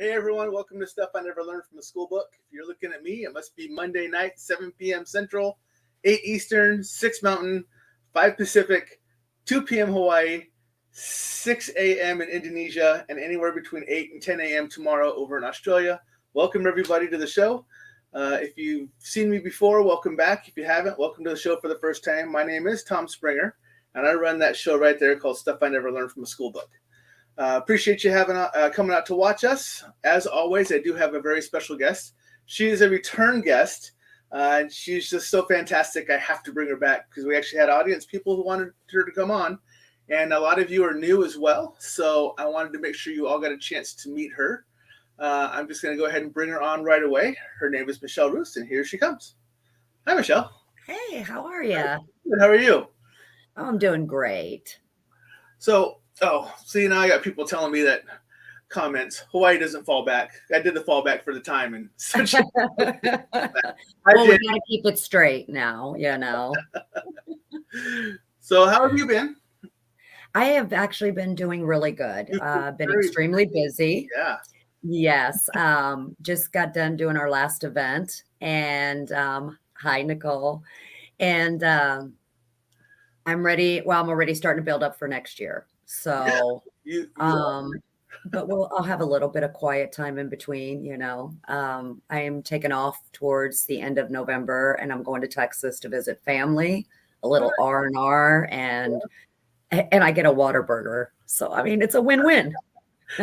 Hey everyone, welcome to Stuff I Never Learned from a Schoolbook. If you're looking at me, it must be Monday night, 7 p.m. Central, 8 Eastern, 6 Mountain, 5 Pacific, 2 p.m. Hawaii, 6 a.m. in Indonesia, and anywhere between 8 and 10 a.m. tomorrow over in Australia. Welcome everybody to the show. If you've seen me before, welcome back. If you haven't, welcome to the show for the first time. My name is Tom Springer, and I run that show right there called Stuff I Never Learned from a Schoolbook. Appreciate you coming out to watch us. As always, I do have a very special guest. She is a return guest, and she's just so fantastic. I have to bring her back because we actually had audience people who wanted her to come on, and a lot of you are new as well. So I wanted to make sure you all got a chance to meet her. I'm just going to go ahead and bring her on right away. Her name is Michelle Roos, and here she comes. Hi, Michelle. Hey, how are you? Good. How are you? Oh, I'm doing great. So now I got people telling me that comments, Hawaii doesn't fall back. I did the fall back for the time and such. We gotta keep it straight now, you know. So how have you been? I have actually been doing really good. Been extremely busy. Yeah. Yes. Just got done doing our last event, and hi, Nicole. And I'm ready. Well, I'm already starting to build up for next year. So, yeah, but I'll have a little bit of quiet time in between, you know. I am taking off towards the end of November, and I'm going to Texas to visit family, a little R&R, and I get a Whataburger. So, I mean, it's a win-win.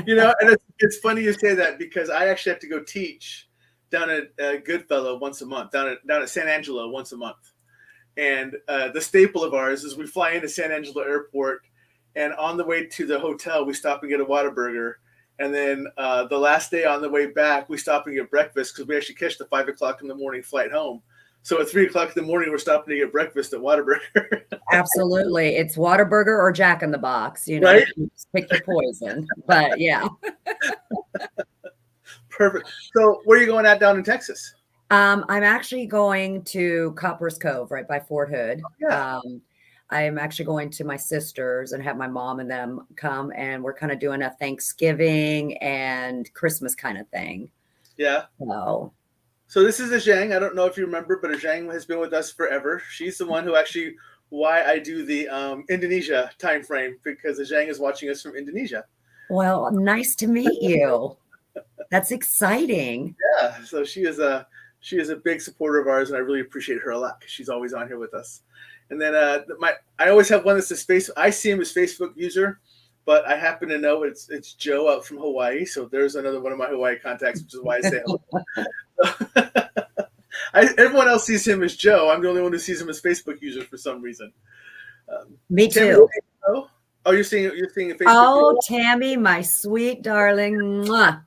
You know, and it's funny you say that because I actually have to go teach down at Goodfellow once a month, down at San Angelo once a month. And the staple of ours is we fly into San Angelo Airport, and on the way to the hotel, we stop and get a Whataburger. And then the last day on the way back, we stop and get breakfast because we actually catch the 5 o'clock in the morning flight home. So at 3 o'clock in the morning, we're stopping to get breakfast at Whataburger. Absolutely. It's Whataburger or Jack in the Box, you know, right? You pick your poison. But yeah. Perfect. So where are you going at down in Texas? I'm actually going to Copper's Cove right by Fort Hood. Yeah. I'm actually going to my sister's and have my mom and them come, and we're kind of doing a Thanksgiving and Christmas kind of thing. Yeah. So this is a Zhang. I don't know if you remember, but a Zhang has been with us forever. She's the one who actually why I do the Indonesia time frame, because the Zhang is watching us from Indonesia. Well, nice to meet you. That's exciting. Yeah. So she is a big supporter of ours, and I really appreciate her a lot because she's always on here with us. And then I always have one that's I see him as Facebook user, but I happen to know it's Joe out from Hawaii. So there's another one of my Hawaii contacts, which is why I say hello. Everyone else sees him as Joe. I'm the only one who sees him as Facebook user for some reason. Me too. Oh, you're seeing a Facebook. Oh, Tammy, my sweet darling. Mwah.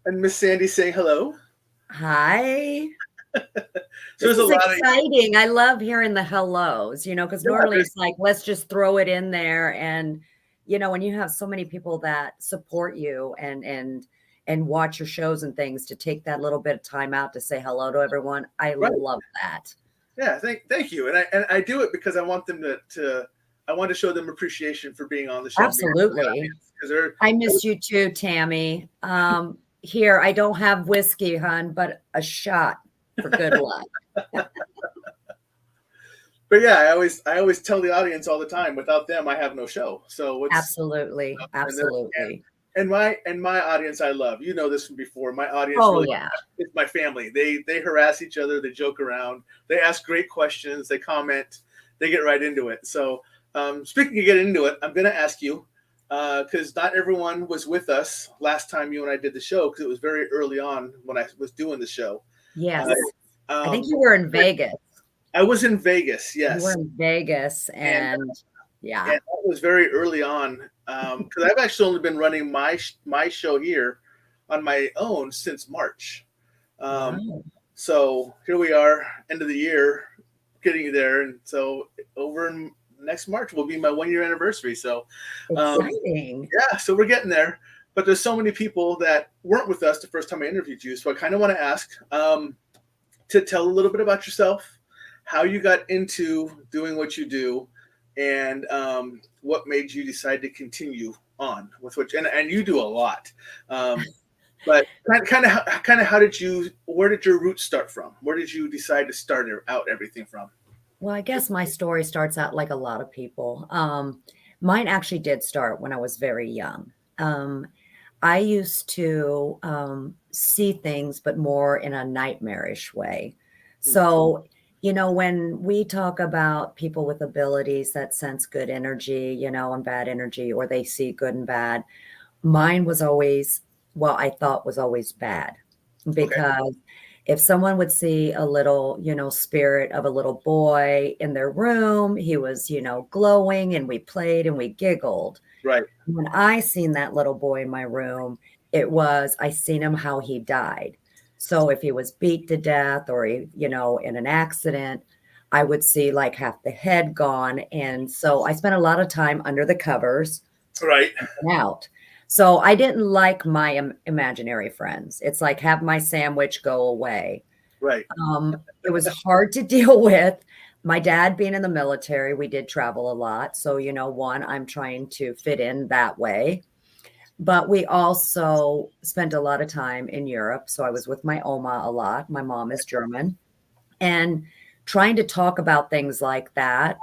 And Miss Sandy saying hello. Hi. So this is exciting. I love hearing the hellos, you know, because normally it's like, let's just throw it in there. And, you know, when you have so many people that support you and watch your shows and things, to take that little bit of time out to say hello to everyone, I love that. Yeah, thank you. And I do it because I want them I want to show them appreciation for being on the show. Absolutely. I miss you too, Tammy. Here, I don't have whiskey, hon, but a shot for good luck. But yeah, I always tell the audience all the time, without them, I have no show. So absolutely. And my audience, I love. You know this from before. My audience, it's my family. They harass each other. They joke around. They ask great questions. They comment. They get right into it. So speaking of getting into it, I'm going to ask you, because not everyone was with us last time you and I did the show, because it was very early on when I was doing the show. Yes. I think you were in Vegas. I was in Vegas, yes. You were in Vegas, and yeah. And that was very early on, because I've actually only been running my show here on my own since March. So here we are, end of the year, getting there. And so over in next March will be my 1-year anniversary. So exciting. Yeah, so we're getting there. But there's so many people that weren't with us the first time I interviewed you. So I kind of want to ask to tell a little bit about yourself, how you got into doing what you do, and what made you decide to continue on with which, and you do a lot. But kind of where did your roots start from? Where did you decide to start out everything from? Well, I guess my story starts out like a lot of people. Mine actually did start when I was very young. I used to see things, but more in a nightmarish way. So, when we talk about people with abilities that sense good energy, and bad energy, or they see good and bad, mine was always, I thought was always bad, because if someone would see a little, spirit of a little boy in their room, he was, glowing, and we played and we giggled. Right. When I seen that little boy in my room, I seen him how he died. So if he was beat to death or, in an accident, I would see like half the head gone. And so I spent a lot of time under the covers. Right. Out. So I didn't like my imaginary friends. It's like, have my sandwich, go away. Right. It was hard to deal with. My dad being in the military, we did travel a lot. So, I'm trying to fit in that way. But we also spent a lot of time in Europe. So I was with my Oma a lot. My mom is German. And trying to talk about things like that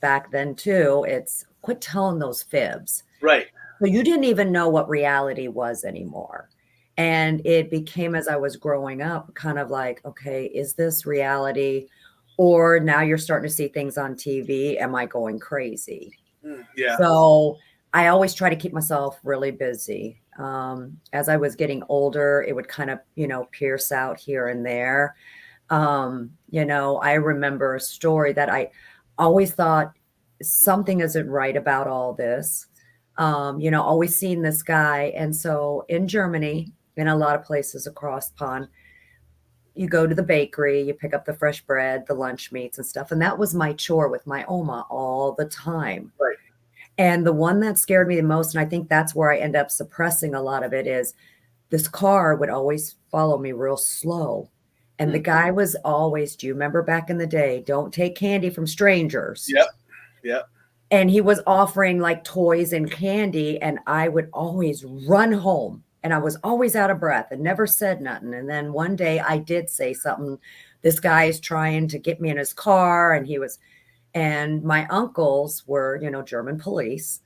back then too, it's quit telling those fibs. Right. So you didn't even know what reality was anymore. And it became, as I was growing up, kind of like, okay, is this reality? Or now you're starting to see things on TV. Am I going crazy? Yeah. So I always try to keep myself really busy. As I was getting older, it would kind of, pierce out here and there. I remember a story that I always thought something isn't right about all this. Always seeing this guy. And so in Germany, in a lot of places across the pond, you go to the bakery, you pick up the fresh bread, the lunch meats and stuff. And that was my chore with my Oma all the time. Right. And the one that scared me the most, and I think that's where I end up suppressing a lot of it, is this car would always follow me real slow. And the guy was always, do you remember back in the day, don't take candy from strangers? Yep. And he was offering like toys and candy, and I would always run home, and I was always out of breath and never said nothing. And then one day I did say something. This guy is trying to get me in his car, and my uncles were, German police.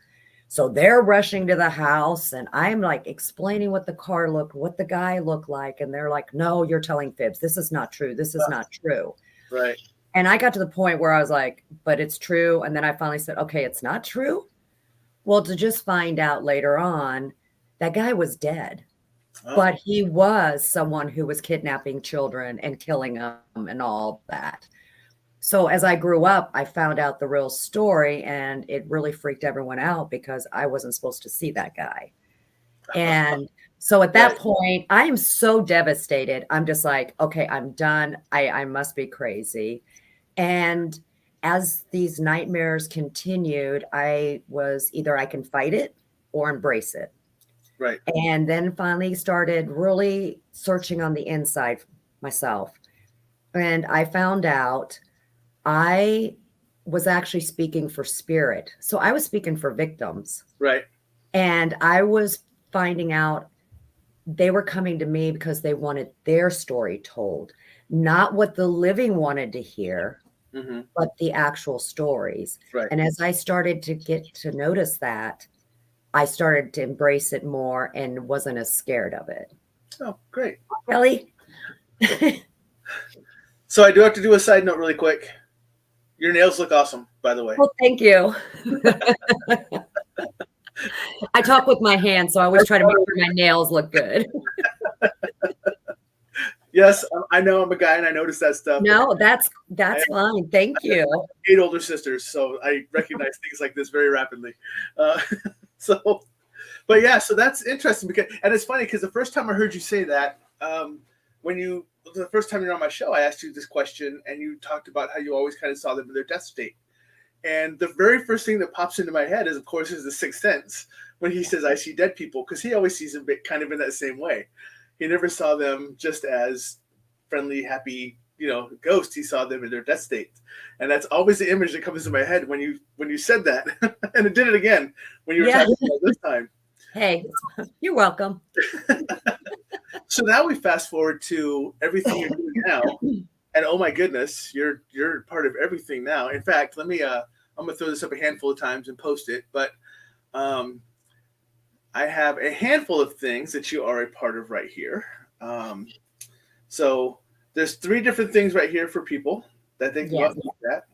So they're rushing to the house, and I'm like explaining what the guy looked like. And they're like, no, you're telling fibs. This is not true. This is not true. Right. And I got to the point where I was like, but it's true. And then I finally said, okay, it's not true. Well, to just find out later on, that guy was dead. But he was someone who was kidnapping children and killing them and all that. So as I grew up, I found out the real story, and it really freaked everyone out because I wasn't supposed to see that guy. And so at that point, I am so devastated. I'm just like, okay, I'm done. I must be crazy. And as these nightmares continued, I was either I can fight it or embrace it. Right. And then finally started really searching on the inside myself. And I found out I was actually speaking for spirit. So I was speaking for victims. Right. And I was finding out they were coming to me because they wanted their story told, not what the living wanted to hear, but the actual stories. Right. And as I started to get to notice that, I started to embrace it more and wasn't as scared of it. Oh, great. Kelly? So I do have to do a side note really quick. Your nails look awesome, by the way. Well, thank you. I talk with my hands, so I always try to make sure my nails look good. Yes, I know I'm a guy and I notice that stuff. No, that's fine. Thank you. 8 older sisters, so I recognize things like this very rapidly. So that's interesting and it's funny because the first time I heard you say that, the first time you're on my show, I asked you this question and you talked about how you always kind of saw them in their death state. And the very first thing that pops into my head is the Sixth Sense when he says, I see dead people, because he always sees them kind of in that same way. He never saw them just as friendly, happy ghost, he saw them in their death state. And that's always the image that comes to my head when you said that. And it did it again when you were talking about this time. Hey, you're welcome. So now we fast forward to everything you're doing now. And oh my goodness, you're part of everything now. In fact, let me I'm gonna throw this up a handful of times and post it, but I have a handful of things that you are a part of right here. So there's 3 different things right here for people that they can go out and look at.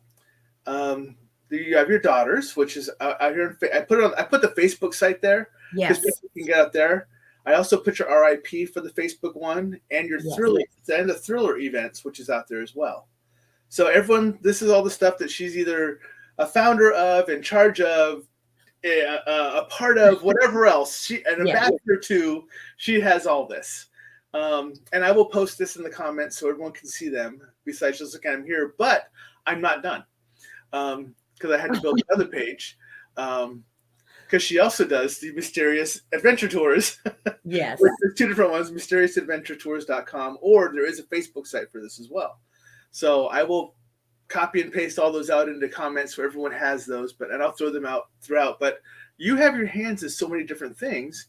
You have your daughters, which is out here. I put the Facebook site there. Yes, people can get out there. I also put your RIP for the Facebook one and your thriller and the thriller events, which is out there as well. So everyone, this is all the stuff that she's either a founder of, in charge of, a part of, whatever else. An ambassador to. She has all this. And I will post this in the comments so everyone can see them, besides just looking at them here. But I'm not done because I had to build another page. Because she also does the Mysterious Adventure Tours. Yes. There's 2 different ones, mysterioussadventuretours.com, or there is a Facebook site for this as well. So I will copy and paste all those out into comments so everyone has those, and I'll throw them out throughout. But you have your hands in so many different things.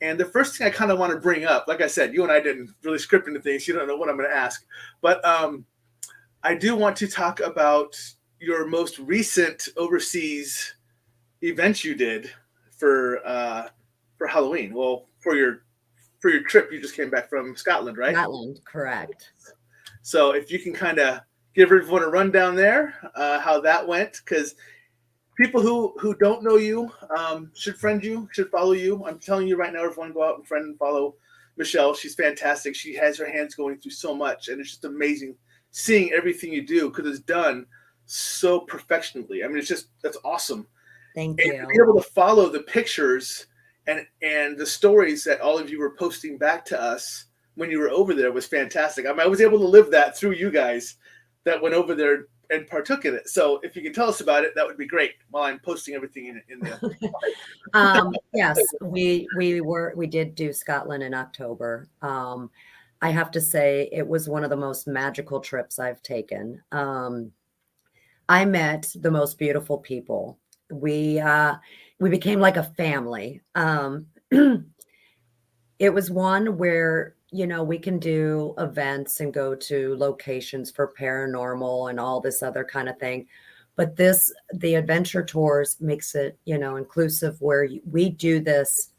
And the first thing I kind of want to bring up, like I said, you and I didn't really script into things. You don't know what I'm going to ask. But I do want to talk about your most recent overseas events you did for Halloween. Well, for your trip, you just came back from Scotland, right? Scotland, correct. So if you can kind of give everyone a rundown there, how that went, because people who don't know you should friend you, should follow you. I'm telling you right now, everyone go out and friend and follow Michelle. She's fantastic. She has her hands going through so much, and it's just amazing seeing everything you do because it's done so perfectionally. I mean, that's awesome. Thank and you. to be able to follow the pictures and the stories that all of you were posting back to us when you were over there was fantastic. I mean, I was able to live that through you guys that went over there and partook in it. So if you can tell us about it, that would be great while I'm posting everything in the Yes, we did do Scotland in October. I have to say it was one of the most magical trips I've taken. I met the most beautiful people. We became like a family. It was one where, we can do events and go to locations for paranormal and all this other kind of thing. But the adventure tours makes it, inclusive where we do this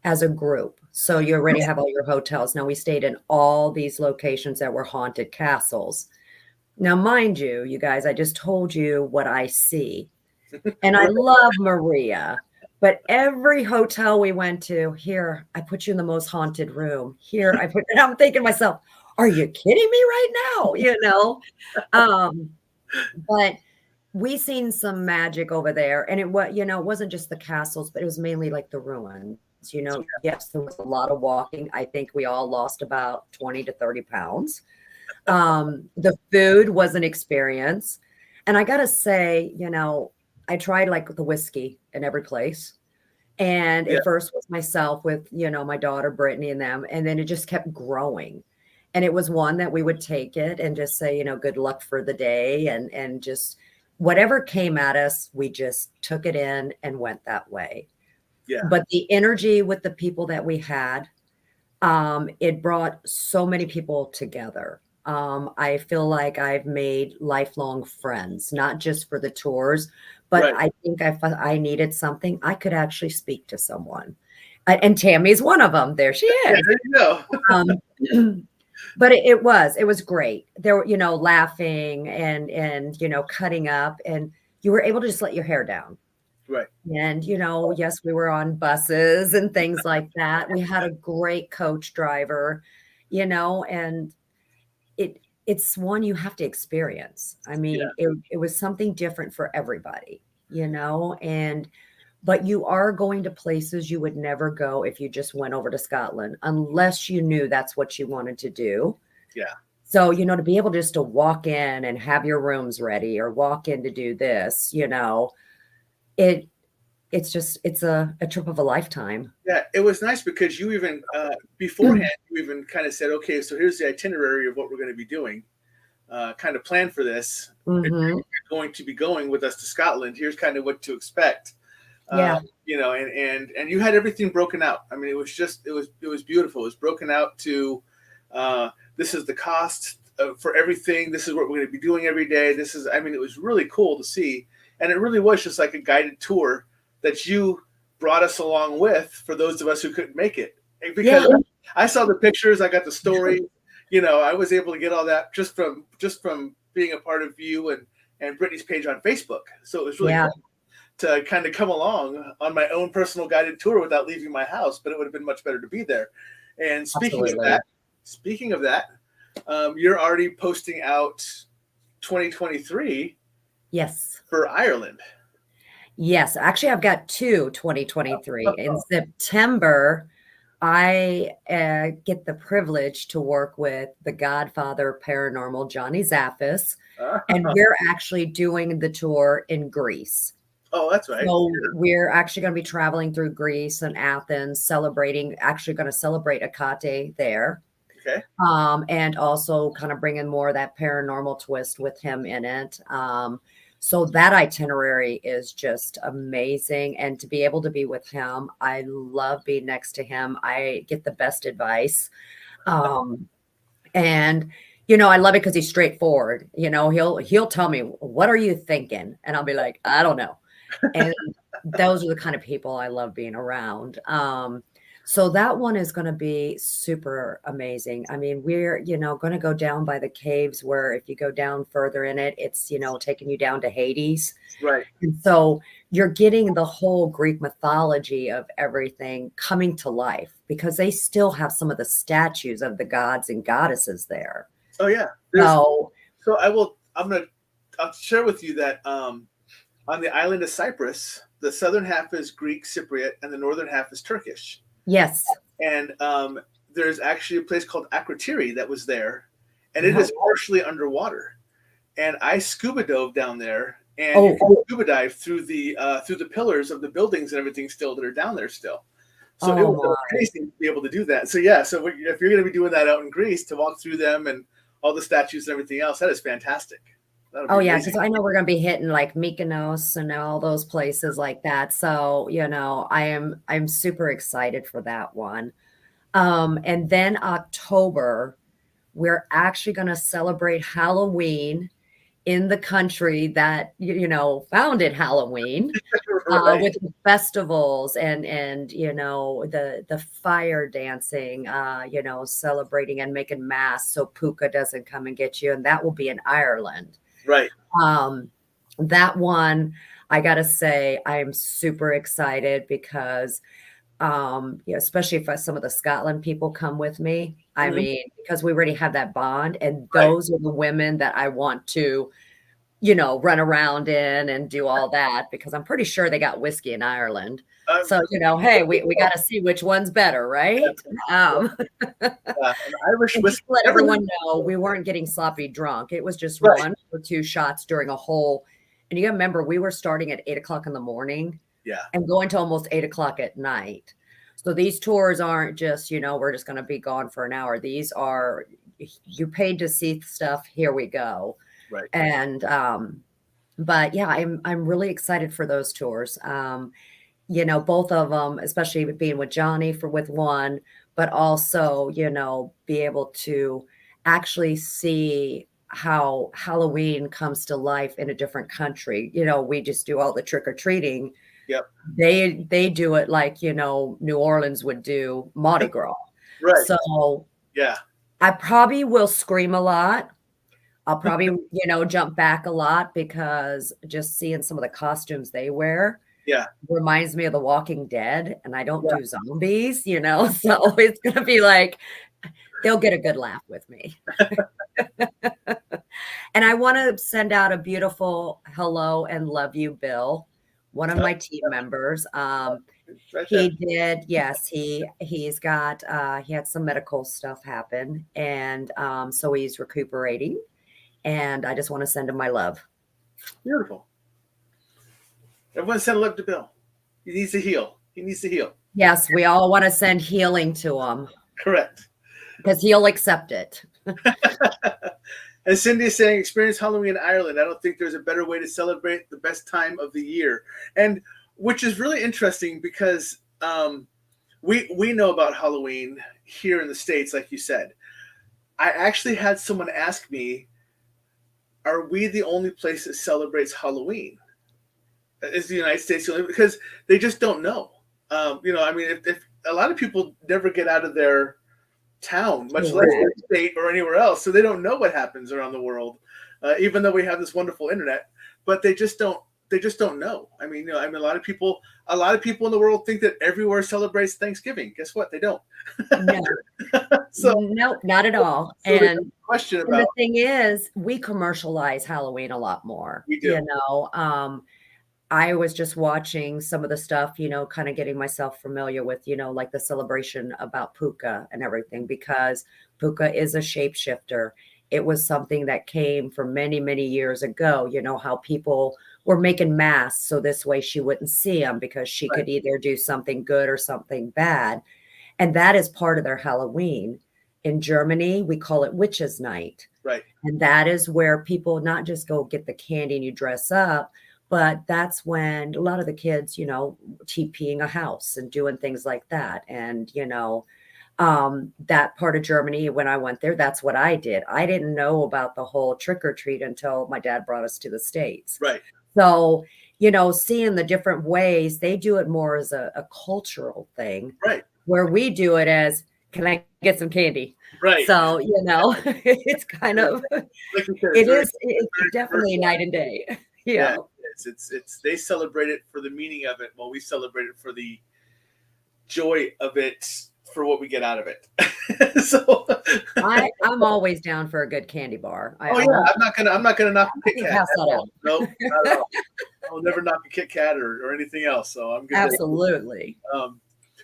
as a group. So you already have all your hotels. Now we stayed in all these locations that were haunted castles. Now, mind you, you guys, I just told you what I see. And I love Maria, but every hotel we went to, here, I put you in the most haunted room. Here, and I'm thinking to myself, are you kidding me right now? But we seen some magic over there. And it wasn't just the castles, but it was mainly like the ruins. Yes, there was a lot of walking. I think we all lost about 20 to 30 pounds. The food was an experience. And I got to say, I tried like the whiskey in every place. And at first was myself with, my daughter, Brittany, and them. And then it just kept growing. And it was one that we would take it and just say, good luck for the day. And just whatever came at us, we just took it in and went that way. Yeah. But the energy with the people that we had, it brought so many people together. I feel like I've made lifelong friends, not just for the tours, but I think if I needed something, I could actually speak to someone. And Tammy's one of them. There she is. Yeah, there you go. But it was great. There were, laughing and cutting up, and you were able to just let your hair down. Right. And, yes, we were on buses and things like that. We had a great coach driver, and it's one you have to experience. I mean, it was something different for everybody, but you are going to places you would never go if you just went over to Scotland, unless you knew that's what you wanted to do. Yeah. So, to be able just to walk in and have your rooms ready or walk in to do this, it's a trip of a lifetime. Yeah, it was nice because you even beforehand, you even kind of said, okay, so here's the itinerary of what we're going to be doing. kind of planned for this. Mm-hmm. If you're going to be going with us to Scotland, here's kind of what to expect. Yeah. You know, and you had everything broken out. I mean, it was beautiful. It was broken out to this is the cost for everything. This is what we're going to be doing every day. It was really cool to see. And it really was just like a guided tour that you brought us along with for those of us who couldn't make it. Because I saw the pictures, I got the story, you know, I was able to get all that just from being a part of you and Brittany's page on Facebook. So it was really cool to kind of come along on my own personal guided tour without leaving my house, but it would have been much better to be there. And speaking of that, you're already posting out 2023. Yes. For Ireland. Yes. Actually, I've got two 2023. In September, I get the privilege to work with the Godfather Paranormal, Johnny Zaffis, and we're actually doing the tour in Greece. Oh, that's right. So we're actually going to be traveling through Greece and Athens, going to celebrate Hecate there. Okay. And also kind of bring in more of that paranormal twist with him in it. So that itinerary is just amazing. And to be able to be with him, I love being next to him. I get the best advice. And, you know, I love it because he's straightforward. You know, he'll tell me, what are you thinking? And I'll be like, I don't know. And those are the kind of people I love being around. So that one is going to be super amazing. I mean, we're, you know, going to go down by the caves where if you go down further in it, it's, you know, taking you down to Hades. Right. And so you're getting the whole Greek mythology of everything coming to life because they still have some of the statues of the gods and goddesses there. Oh, yeah. So I'll share with you that on the island of Cyprus, the southern half is Greek Cypriot and the northern half is Turkish. Yes. And there's actually a place called Akrotiri that was there, and it is partially underwater. And I scuba dove down there, and you can scuba dive through the pillars of the buildings and everything still that are down there still. So it was amazing to be able to do that. So yeah, so if you're going to be doing that out in Greece to walk through them and all the statues and everything else, that is fantastic. Oh yeah, because I know we're going to be hitting like Mykonos and all those places like that. So, you know, I'm super excited for that one. And then October, we're actually going to celebrate Halloween in the country that, you know, founded Halloween with the festivals and, you know, the fire dancing, you know, celebrating and making masks so Puka doesn't come and get you. And that will be in Ireland. Right. That one, I got to say, I am super excited because, especially if some of the Scotland people come with me, I mean, because we already have that bond and those are the women that I want to, you know, run around in and do all that because I'm pretty sure they got whiskey in Ireland. So, you know, hey, we got to see which one's better, right? Irish whiskey. Let everyone know we weren't getting sloppy drunk. It was just 1 or 2 shots during a whole. And you got to remember, we were starting at 8:00 in the morning and going to almost 8:00 at night. So these tours aren't just, you know, we're just going to be gone for an hour. These are, you paid to see stuff. Here we go. Right. And, but yeah, I'm really excited for those tours. You know, both of them, especially being with Johnny with one, but also, you know, be able to actually see how Halloween comes to life in a different country. You know, we just do all the trick or treating. Yep. They do it like, you know, New Orleans would do Mardi Gras. Right. So yeah, I probably will scream a lot. I'll probably, you know, jump back a lot because just seeing some of the costumes they wear reminds me of The Walking Dead, and I don't do zombies, you know, so it's going to be like, they'll get a good laugh with me. And I want to send out a beautiful hello and love you, Bill, one of my team members. He did. Yes. He's got, he had some medical stuff happen. And so he's recuperating. And I just want to send him my love. Beautiful. Everyone send love to Bill. He needs to heal. He needs to heal. Yes, we all want to send healing to him. Correct. Because he'll accept it. And Cindy is saying, experience Halloween in Ireland. I don't think there's a better way to celebrate the best time of the year. And which is really interesting because we know about Halloween here in the States, like you said. I actually had someone ask me, are we the only place that celebrates Halloween? Is the United States the only? Because they just don't know. I mean, if a lot of people never get out of their town, much less their state or anywhere else, so they don't know what happens around the world, even though we have this wonderful internet. But they just don't know. I mean, a lot of people in the world think that everywhere celebrates Thanksgiving. Guess what? They don't. No. So nope, not at all. So and the thing is, we commercialize Halloween a lot more. We do. I was just watching some of the stuff, kind of getting myself familiar with, like the celebration about puka and everything, because puka is a shapeshifter. It was something that came from many, many years ago, how people were making masks so this way she wouldn't see them because she could either do something good or something bad. And that is part of their Halloween. In Germany, we call it Witches' Night. Right. And that is where people not just go get the candy and you dress up, but that's when a lot of the kids, TPing a house and doing things like that. And, that part of Germany, when I went there, that's what I did. I didn't know about the whole trick or treat until my dad brought us to the States. Right. So, seeing the different ways, they do it more as a cultural thing. Right. Where we do it as, can I get some candy? Right. So, it's kind of, like you said, it's definitely night and day. Yeah. It's they celebrate it for the meaning of it, while we celebrate it for the joy of it, for what we get out of it. So I'm always down for a good candy bar. I'm not gonna knock a Kit Kat. No, not at all. I'll never knock a Kit Kat or anything else. So I'm good. Absolutely.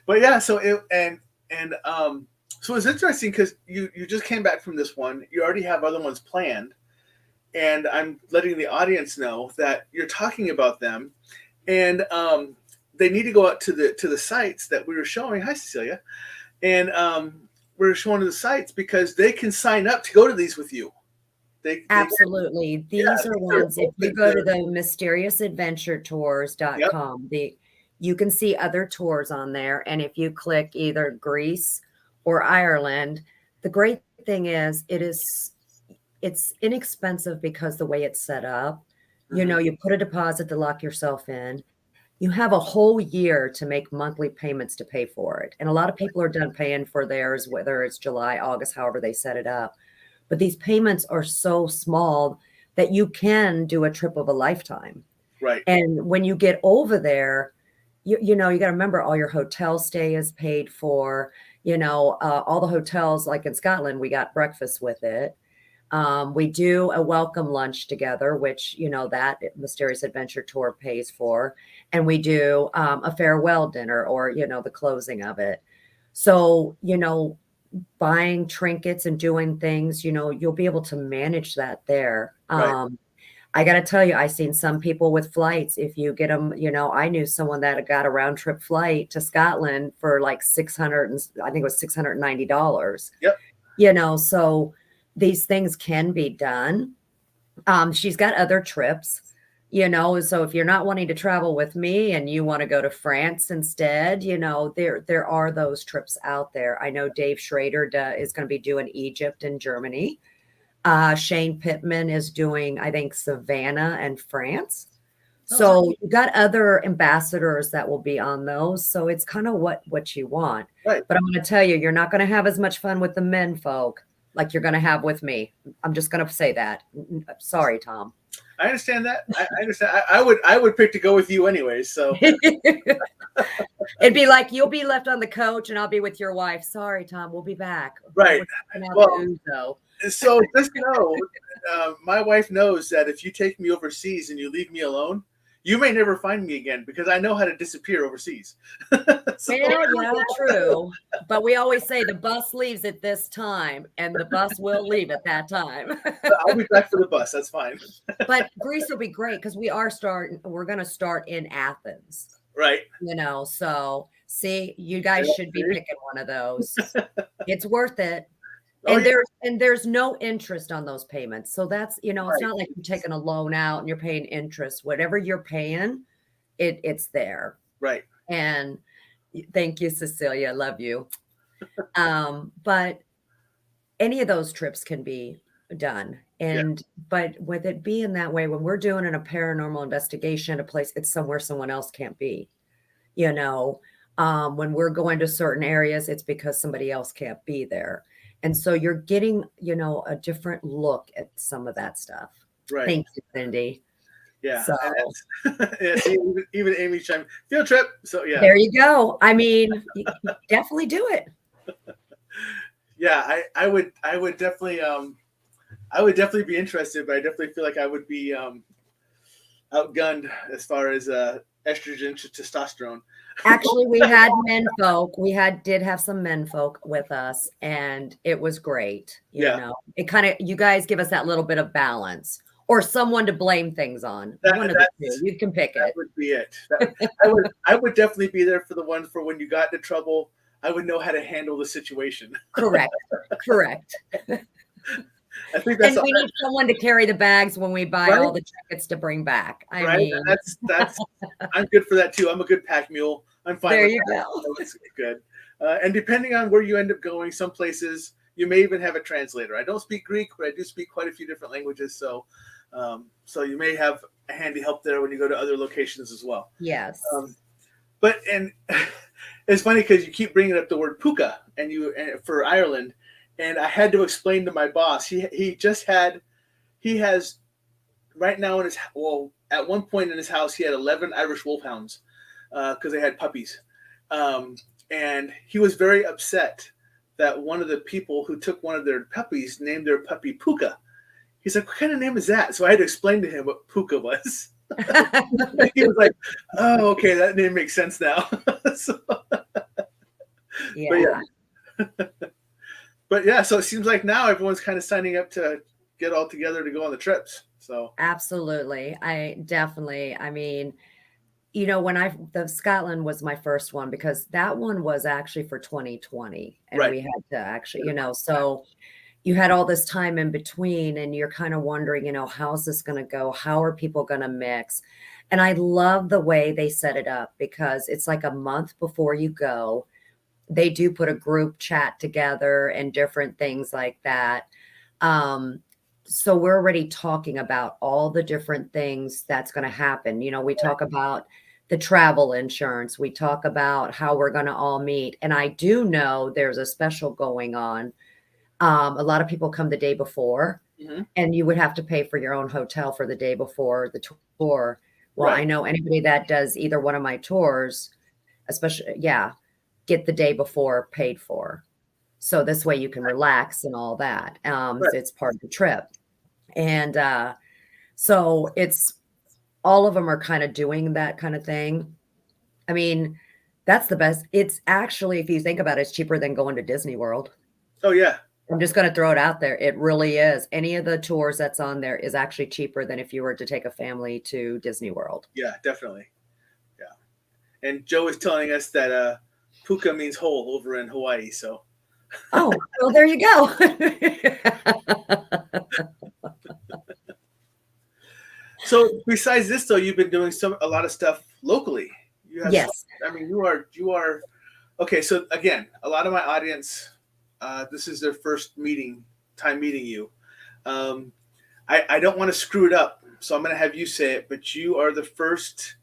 But yeah, so so it's interesting because you just came back from this one. You already have other ones planned. And I'm letting the audience know that you're talking about them, and they need to go out to the sites that we were showing. Hi, Cecilia, and we're showing the sites because they can sign up to go to these with you. Absolutely, these are ones. If you go to the mysteriousradventuretours.com, you can see other tours on there, and if you click either Greece or Ireland, the great thing is it's inexpensive because the way it's set up, you put a deposit to lock yourself in. You have a whole year to make monthly payments to pay for it. And a lot of people are done paying for theirs, whether it's July, August, however they set it up. But these payments are so small that you can do a trip of a lifetime. Right. And when you get over there, you got to remember all your hotel stay is paid for, all the hotels, like in Scotland, we got breakfast with it. We do a welcome lunch together, which, that Mysterious Adventure Tour pays for. And we do a farewell dinner or, the closing of it. So, buying trinkets and doing things, you'll be able to manage that there. Right. I got to tell you, I've seen some people with flights. If you get them, I knew someone that got a round trip flight to Scotland for like $690. Yep. So these things can be done. She's got other trips, so if you're not wanting to travel with me and you want to go to France instead, there are those trips out there. I know Dave Schrader is going to be doing Egypt and Germany. Shane Pittman is doing, I think, Savannah and France. So you got other ambassadors that will be on those. So it's kind of what you want. Right. But I'm going to tell you, you're not going to have as much fun with the men folk like you're going to have with me. I'm just going to say that. Sorry, Tom. I understand that. I understand. I would pick to go with you anyways. So it'd be like you'll be left on the coach and I'll be with your wife. Sorry, Tom. We'll be back. Right. Well, so just know, my wife knows that if you take me overseas and you leave me alone, you may never find me again because I know how to disappear overseas. Yeah, true. But we always say the bus leaves at this time and the bus will leave at that time. I'll be back for the bus. That's fine. But Greece will be great because we're going to start in Athens. Right. So see, you guys should be picking one of those. It's worth it. Oh, And yeah. there's no interest on those payments. So that's, it's Right. not like you're taking a loan out and you're paying interest. Whatever you're paying, it's there. Right. And thank you, Cecilia. I love you. But any of those trips can be done. But with it being that way, when we're doing a paranormal investigation at a place, it's somewhere someone else can't be. When we're going to certain areas, it's because somebody else can't be there. And so you're getting, a different look at some of that stuff. Right. Thank you, Cindy. Yeah. So Yeah, see, even Amy chimed field trip. So yeah. There you go. I mean, you definitely do it. Yeah, I would definitely be interested, but I definitely feel like I would be outgunned as far as estrogen to testosterone. Actually, we had men folk. We did have some men folk with us, and it was great. It kind of, you guys give us that little bit of balance or someone to blame things on. One of the two. You can pick it. That would be it. I would definitely be there for the ones for when you got into trouble. I would know how to handle the situation. Correct. I think that's. And we need someone to carry the bags when we buy all the tickets to bring back. I mean, that's. I'm good for that too. I'm a good pack mule. I'm fine. There with you that. go. That's good. And depending on where you end up going, some places you may even have a translator. I don't speak Greek, but I do speak quite a few different languages. So you may have a handy help there when you go to other locations as well. Yes. And it's funny because you keep bringing up the word puka and for Ireland, and I had to explain to my boss. He has right now at one point in his house he had 11 Irish wolfhounds because they had puppies, and he was very upset that one of the people who took one of their puppies named their puppy Puka. He's like, "What kind of name is that?" So I had to explain to him what Puka was. He was like, "Oh, okay, that name makes sense now." Yeah. But yeah, so it seems like now everyone's kind of signing up to get all together to go on the trips. So Absolutely. I mean, the Scotland was my first one because that one was actually for 2020 and we had to actually, so you had all this time in between and you're kind of wondering, how's this going to go? How are people going to mix? And I love the way they set it up because it's like a month before you go. They do put a group chat together and different things like that. So we're already talking about all the different things that's going to happen. We talk about the travel insurance. We talk about how we're going to all meet. And I do know there's a special going on. A lot of people come the day before and you would have to pay for your own hotel for the day before the tour. Well, I know anybody that does either one of my tours, especially, get the day before paid for. So this way you can relax and all that. It's part of the trip. And so it's all of them are kind of doing that kind of thing. I mean, that's the best. It's actually, if you think about it, it's cheaper than going to Disney World. Oh, yeah. I'm just going to throw it out there. It really is. Any of the tours that's on there is actually cheaper than if you were to take a family to Disney World. Yeah, definitely. Yeah. And Joe is telling us that puka means whole over in Hawaii. So. Oh, well, there you go. So besides this, though, you've been doing a lot of stuff locally. Yes. I mean, you are. Okay. So again, a lot of my audience, this is their first time meeting you. I don't want to screw it up, so I'm going to have you say it. But you are the first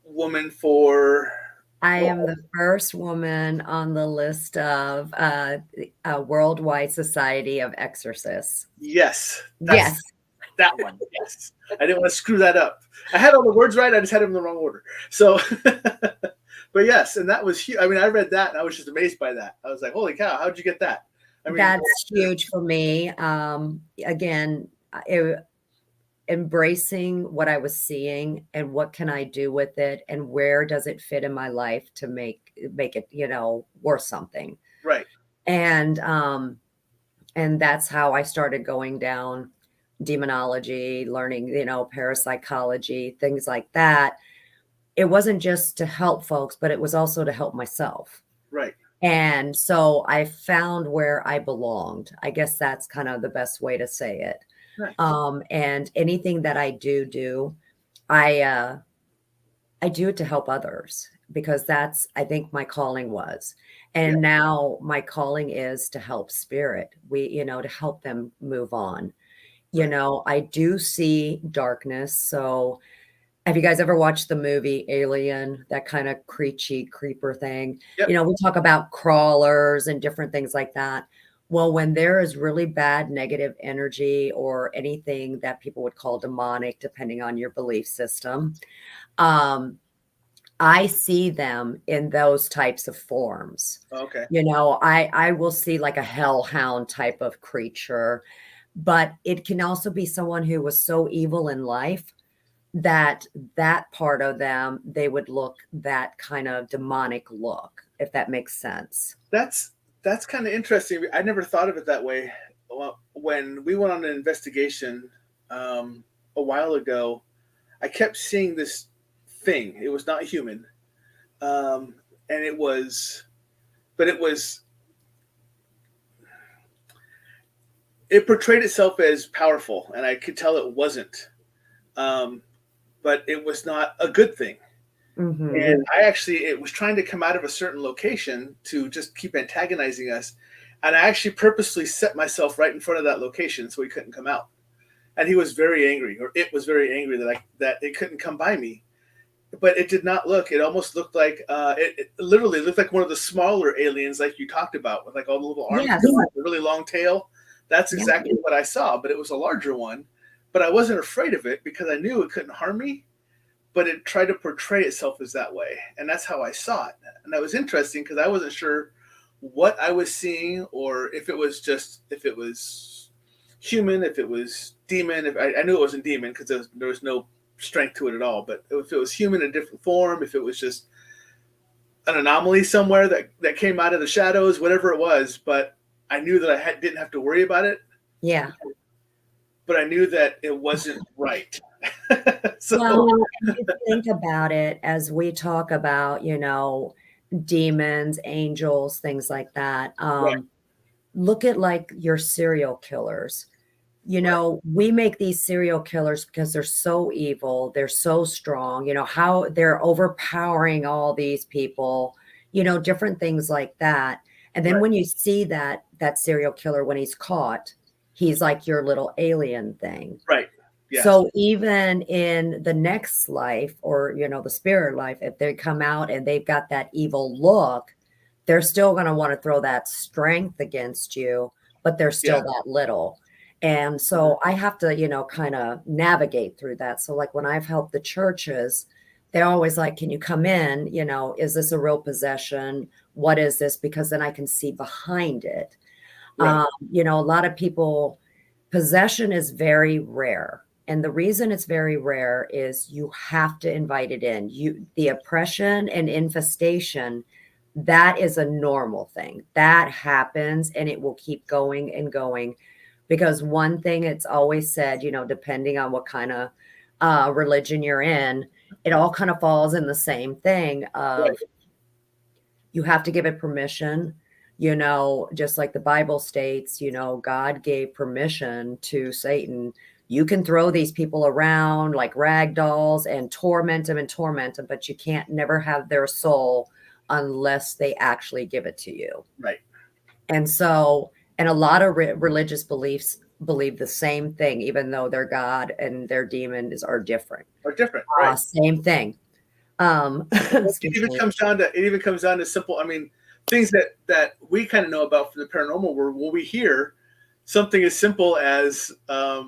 woman I am the first woman on the list of Worldwide Society of Exorcists. Yes. Yes. That one. Yes. I didn't want to screw that up. I had all the words right. I just had them in the wrong order. So, but yes, and that was huge. I mean, I read that and I was just amazed by that. I was like, holy cow, how'd you get that? I mean, that's huge for me. Again, embracing what I was seeing and what can I do with it and where does it fit in my life to make it, worth something. Right. And that's how I started going down demonology, learning, parapsychology, things like that. It wasn't just to help folks, but it was also to help myself. Right. And so I found where I belonged. I guess that's kind of the best way to say it. Nice. And anything that I do, I do it to help others because that's, I think my calling was. Yeah. And now my calling is to help spirit. To help them move on. Right. I do see darkness. So have you guys ever watched the movie Alien, that kind of creeper thing? Yep. We talk about crawlers and different things like that. Well, when there is really bad negative energy or anything that people would call demonic, depending on your belief system, I see them in those types of forms. Okay. I will see like a hellhound type of creature, but it can also be someone who was so evil in life that part of them, they would look that kind of demonic look, if that makes sense. That's kind of interesting. I never thought of it that way. Well, when we went on an investigation a while ago, I kept seeing this thing. It was not human, and it was it portrayed itself as powerful, and I could tell it wasn't. But it was not a good thing. Mm-hmm. And it was trying to come out of a certain location to just keep antagonizing us. And I actually purposely set myself right in front of that location so he couldn't come out. And he was very angry, or it was very angry that it couldn't come by me. But it did not look, it almost looked like, it literally looked like one of the smaller aliens like you talked about, with like all the little arms, Yes. the really long tail. That's exactly what I saw, but it was a larger one. But I wasn't afraid of it because I knew it couldn't harm me, but it tried to portray itself as that way. And that's how I saw it. And that was interesting because I wasn't sure what I was seeing, or if it was human, if it was demon. I knew it wasn't demon because there was no strength to it at all. But if it was human in a different form, if it was just an anomaly somewhere that came out of the shadows, whatever it was. But I knew that I didn't have to worry about it. Yeah. But I knew that it wasn't right. Well, if you think about it, as we talk about, demons, angels, things like that, right. look at like your serial killers. We make these serial killers because they're so evil, they're so strong, how they're overpowering all these people, different things like that. And then when you see that serial killer, when he's caught, he's like your little alien thing. Right. Yes. So even in the next life, or, the spirit life, if they come out and they've got that evil look, they're still going to want to throw that strength against you, but they're still that little. And so I have to, kind of navigate through that. So like when I've helped the churches, they're always like, can you come in? Is this a real possession? What is this? Because then I can see behind it. Right. A lot of people, possession is very rare. And the reason it's very rare is you have to invite it in. The oppression and infestation, that is a normal thing. That happens, and it will keep going and going. Because one thing it's always said, depending on what kind of religion you're in, it all kind of falls in the same thing of you have to give it permission. Just like the Bible states, God gave permission to Satan. You can throw these people around like rag dolls and torment them, but you can't never have their soul unless they actually give it to you. Right. And so, and a lot of religious beliefs believe the same thing, even though their God and their demons are different. Right. Same thing. It even comes down to simple. I mean, things that we kind of know about from the paranormal world. When we hear something as simple as a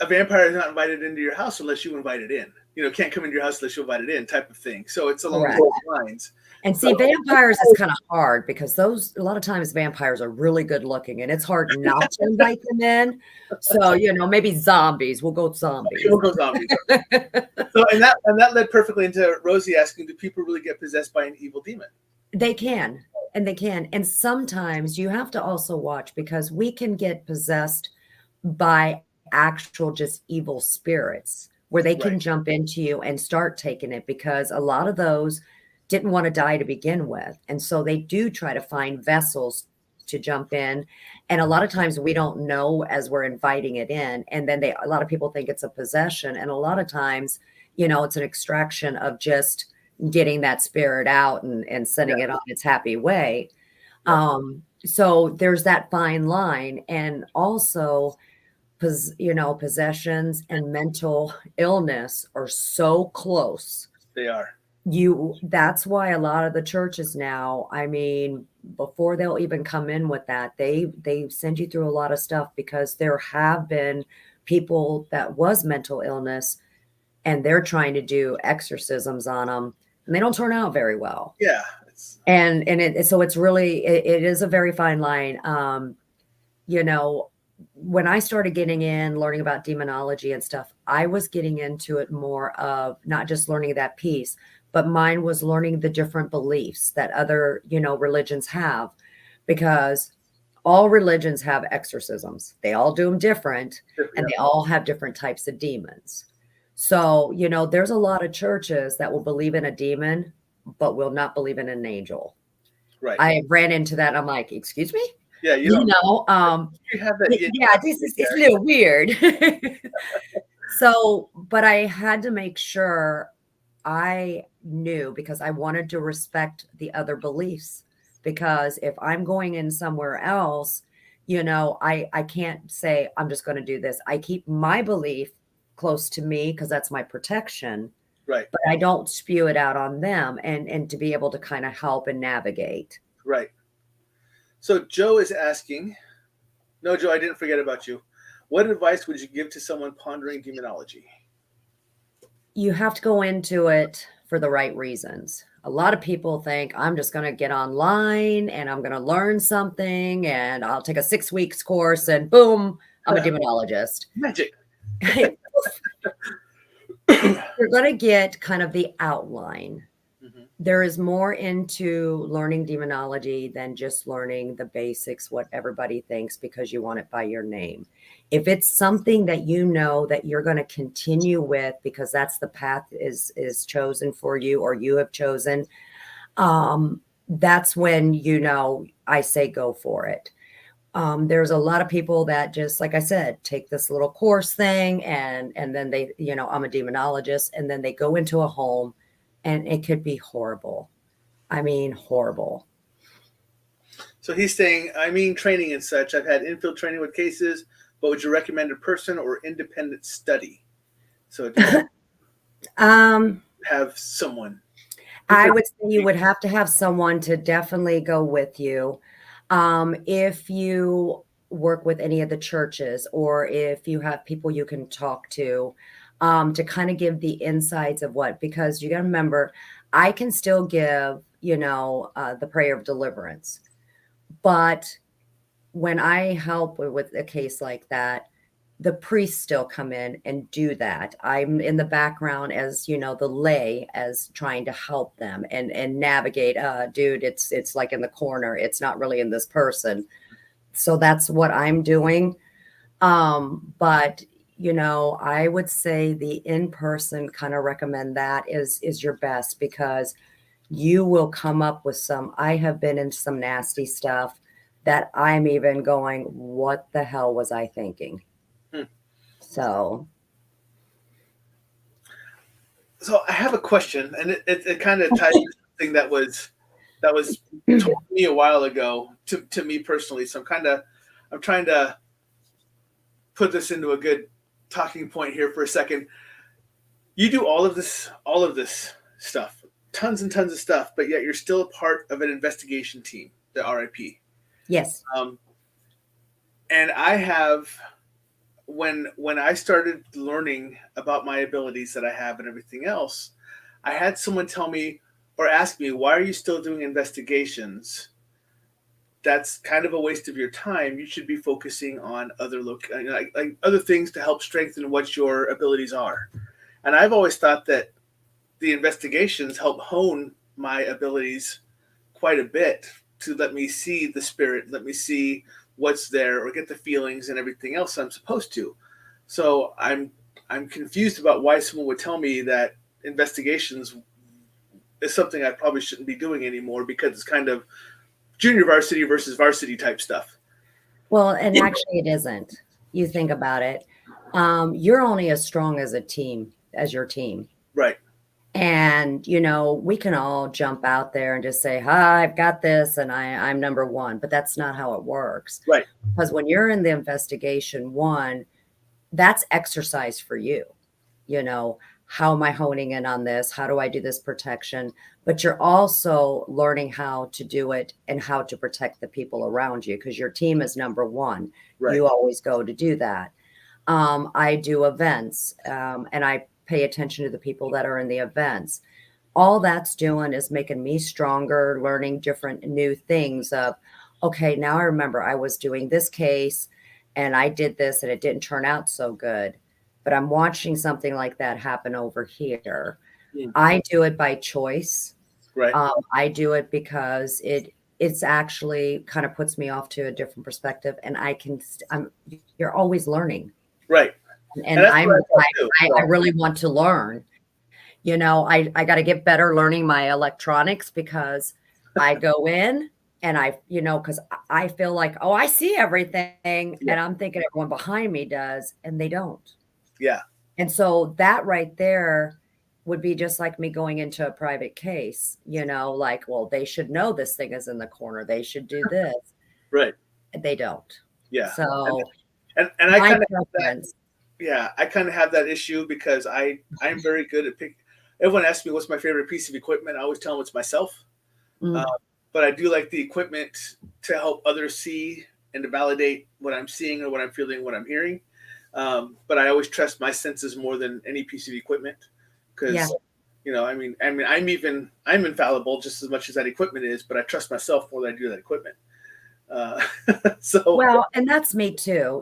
vampire is not invited into your house unless you invite it in. Can't come into your house unless you invite it in, type of thing. So it's along those lines. And see, vampires is kind of hard because a lot of times vampires are really good looking, and it's hard not to invite them in. So, maybe zombies. We'll go zombies. We'll go zombies. So, and that led perfectly into Rosie asking, do people really get possessed by an evil demon? They can. And they can. And sometimes you have to also watch, because we can get possessed by actual just evil spirits where they can jump into you and start taking it, because a lot of those didn't want to die to begin with. And so they do try to find vessels to jump in. And a lot of times we don't know as we're inviting it in. And then a lot of people think it's a possession. And a lot of times, it's an extraction of just getting that spirit out and sending it on its happy way. So there's that fine line. And also, possessions and mental illness are so close. They are. That's why a lot of the churches now, I mean, before they'll even come in with that, they send you through a lot of stuff, because there have been people that was mental illness and they're trying to do exorcisms on them, and they don't turn out very well. Yeah. So it's really, it is a very fine line. When I started getting in, learning about demonology and stuff, I was getting into it more of not just learning that piece, but mine was learning the different beliefs that other, religions have, because all religions have exorcisms. They all do them different, and they all have different types of demons. So, there's a lot of churches that will believe in a demon, but will not believe in an angel. Right. I ran into that. I'm like, excuse me? Yeah, you have that. It's a little weird. So, but I had to make sure I knew, because I wanted to respect the other beliefs, because if I'm going in somewhere else, I can't say I'm just going to do this. I keep my belief close to me because that's my protection. Right. But I don't spew it out on them, and to be able to kind of help and navigate. Right. So Joe is asking, no, Joe, I didn't forget about you. What advice would you give to someone pondering demonology? You have to go into it for the right reasons. A lot of people think, I'm just going to get online and I'm going to learn something and I'll take a 6 weeks course and boom, I'm a demonologist. Magic. You're going to get kind of the outline. There is more into learning demonology than just learning the basics, what everybody thinks, because you want it by your name. If it's something that that you're going to continue with because that's the path is chosen for you, or you have chosen, that's when, I say go for it. There's a lot of people that just, like I said, take this little course thing and then they, I'm a demonologist, and then they go into a home. And it could be horrible. I mean, horrible. So he's saying, training and such. I've had infield training with cases, but would you recommend a person or independent study? So have someone. I would say you would have to have someone to definitely go with you. If you work with any of the churches, or if you have people you can talk to kind of give the insights of because you got to remember, I can still give, the prayer of deliverance. But when I help with a case like that, the priests still come in and do that. I'm in the background as, the lay, as trying to help them and navigate, dude, it's like in the corner. It's not really in this person. So that's what I'm doing. But I would say the in-person kind of recommend that is your best, because you will come up with I have been in some nasty stuff that I'm even going, what the hell was I thinking? So I have a question, and it kind of ties to something that was told to me a while ago to me personally. So I'm trying to put this into a good talking point here for a second. You do all of this stuff, tons and tons of stuff, but yet you're still a part of an investigation team, the RIP. Yes. And I have, when I started learning about my abilities that I have and everything else, I had someone tell me or ask me, why are you still doing investigations? That's kind of a waste of your time. You should be focusing on other like other things to help strengthen what your abilities are. And I've always thought that the investigations help hone my abilities quite a bit, to let me see the spirit, let me see what's there, or get the feelings and everything else I'm supposed to. So I'm confused about why someone would tell me that investigations is something I probably shouldn't be doing anymore because it's kind of junior varsity versus varsity type stuff. Well, and actually it isn't. You think about it. You're only as strong as a team, as your team. Right. And, we can all jump out there and just say, hi, I've got this and I'm number one, but that's not how it works. Right. Because when you're in the investigation one, that's exercise for you. How am I honing in on this? How do I do this protection? But you're also learning how to do it and how to protect the people around you because your team is number one. Right. You always go to do that. I do events and I pay attention to the people that are in the events. All that's doing is making me stronger, learning different new things of, okay, now I remember I was doing this case and I did this and it didn't turn out so good, but I'm watching something like that happen over here. Yeah. I do it by choice. Right. I do it because it's actually kind of puts me off to a different perspective and you're always learning. Right. And I really want to learn. I got to get better learning my electronics because I go in and because I feel like, oh, I see everything. Yeah. And I'm thinking everyone behind me does, and they don't. Yeah. And so that right there would be just like me going into a private case, like, well, they should know this thing is in the corner. They should do this. Right. They don't. Yeah. So, and I kind of have that. Yeah, I kind of have that issue because I'm very good at picking. Everyone asks me what's my favorite piece of equipment. I always tell them it's myself. But I do like the equipment to help others see and to validate what I'm seeing or what I'm feeling, what I'm hearing. But I always trust my senses more than any piece of equipment because, I'm infallible just as much as that equipment is, but I trust myself more than I do that equipment. Well, and that's me too.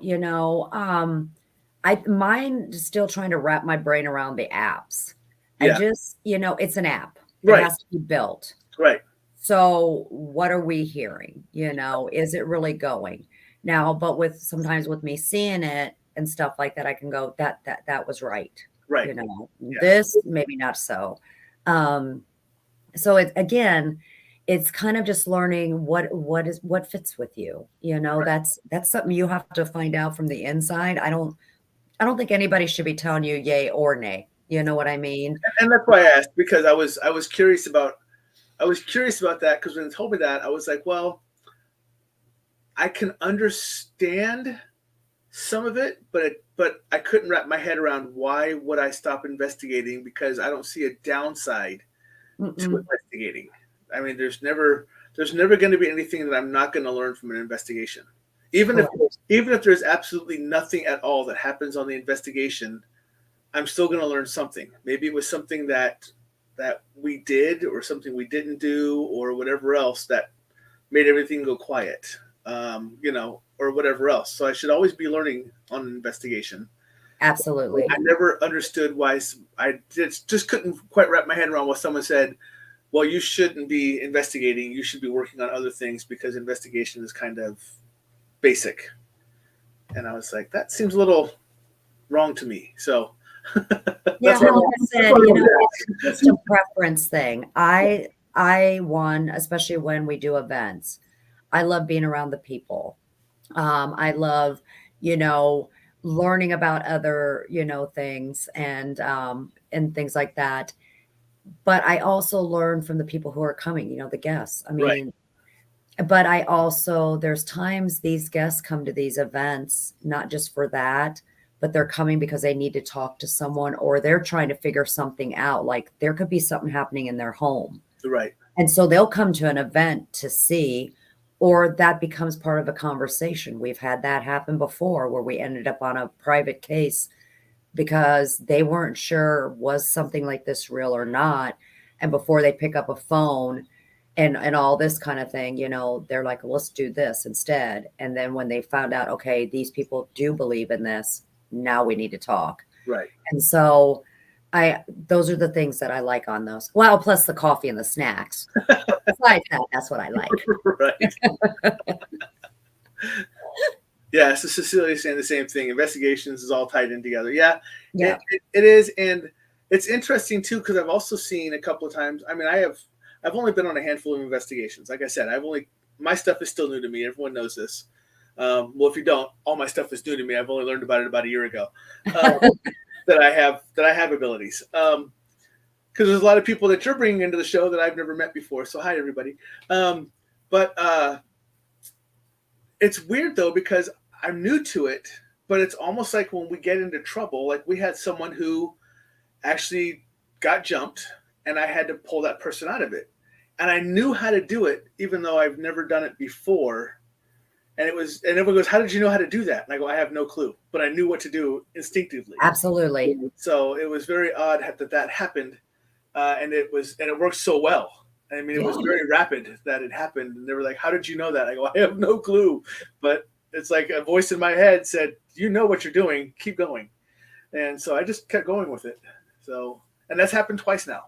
Mine is still trying to wrap my brain around the apps. Yeah. I just, it's an app. Right. It has to be built. Right. So what are we hearing? Is it really going now? But sometimes with me seeing it and stuff like that, I can go, that was right. Right. This maybe not so. So it's kind of just learning what fits with you. Right. That's something you have to find out from the inside. I don't think anybody should be telling you yay or nay. You know what I mean? And that's why I asked, because I was curious about that, because when they told me that, I was like, well, I can understand some of it, but I couldn't wrap my head around why would I stop investigating, because I don't see a downside to investigating. I mean, there's never going to be anything that I'm not going to learn from an investigation. Even if there's absolutely nothing at all that happens on the investigation, I'm still going to learn something. Maybe it was something that we did or something we didn't do or whatever else that made everything go quiet, or whatever else. So I should always be learning on an investigation. Absolutely. I never understood why I just couldn't quite wrap my head around what someone said. Well, you shouldn't be investigating. You should be working on other things because investigation is kind of basic. And I was like, that seems a little wrong to me. So yeah, like I said, it's just a preference thing. I especially when we do events, I love being around the people. I love, learning about other, things and things like that. But I also learn from the people who are coming, the guests. I mean, right. But I also, there's times these guests come to these events, not just for that, but they're coming because they need to talk to someone or they're trying to figure something out. Like there could be something happening in their home. Right. And so they'll come to an event to see, or that becomes part of a conversation. We've had that happen before where we ended up on a private case because they weren't sure was something like this real or not. And before they pick up a phone and all this kind of thing, they're like, let's do this instead. And then when they found out, okay, these people do believe in this, now we need to talk. Right. And so those are the things that I like on those. Well, plus the coffee and the snacks. Besides that, that's what I like. Right. Yeah, so Cecilia's saying the same thing. Investigations is all tied in together. Yeah. It is. And it's interesting too, because I've also seen a couple of times. I mean, I've only been on a handful of investigations. Like I said, my stuff is still new to me. Everyone knows this. Well, if you don't, all my stuff is new to me. I've only learned about it about a year ago. That I have abilities. Because there's a lot of people that you're bringing into the show that I've never met before. So hi, everybody. But it's weird though, because I'm new to it, but it's almost like when we get into trouble, like we had someone who actually got jumped and I had to pull that person out of it. And I knew how to do it, even though I've never done it before. And everyone goes, how did you know how to do that? And I go, I have no clue, but I knew what to do instinctively. Absolutely. So it was very odd that happened. And it worked so well. I mean, it was very rapid that it happened. And they were like, how did you know that? I go, I have no clue. But it's like a voice in my head said, you know what you're doing, keep going. And so I just kept going with it. So, and that's happened twice now.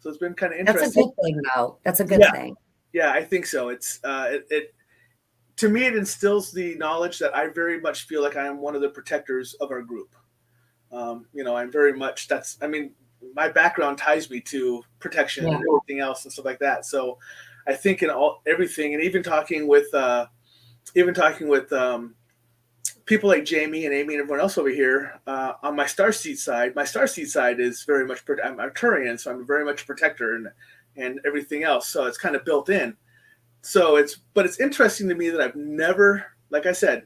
So it's been kind of interesting. That's a good thing, though. That's a good thing. Yeah, I think so. It's to me, it instills the knowledge that I very much feel like I am one of the protectors of our group. I'm very much, my background ties me to protection and everything else and stuff like that. So I think in everything, and even talking with people like Jamie and Amy and everyone else over here on my starseed side is very much, I'm Arcturian, so I'm very much a protector and everything else. So it's kind of built in. So but it's interesting to me that I've never, like I said,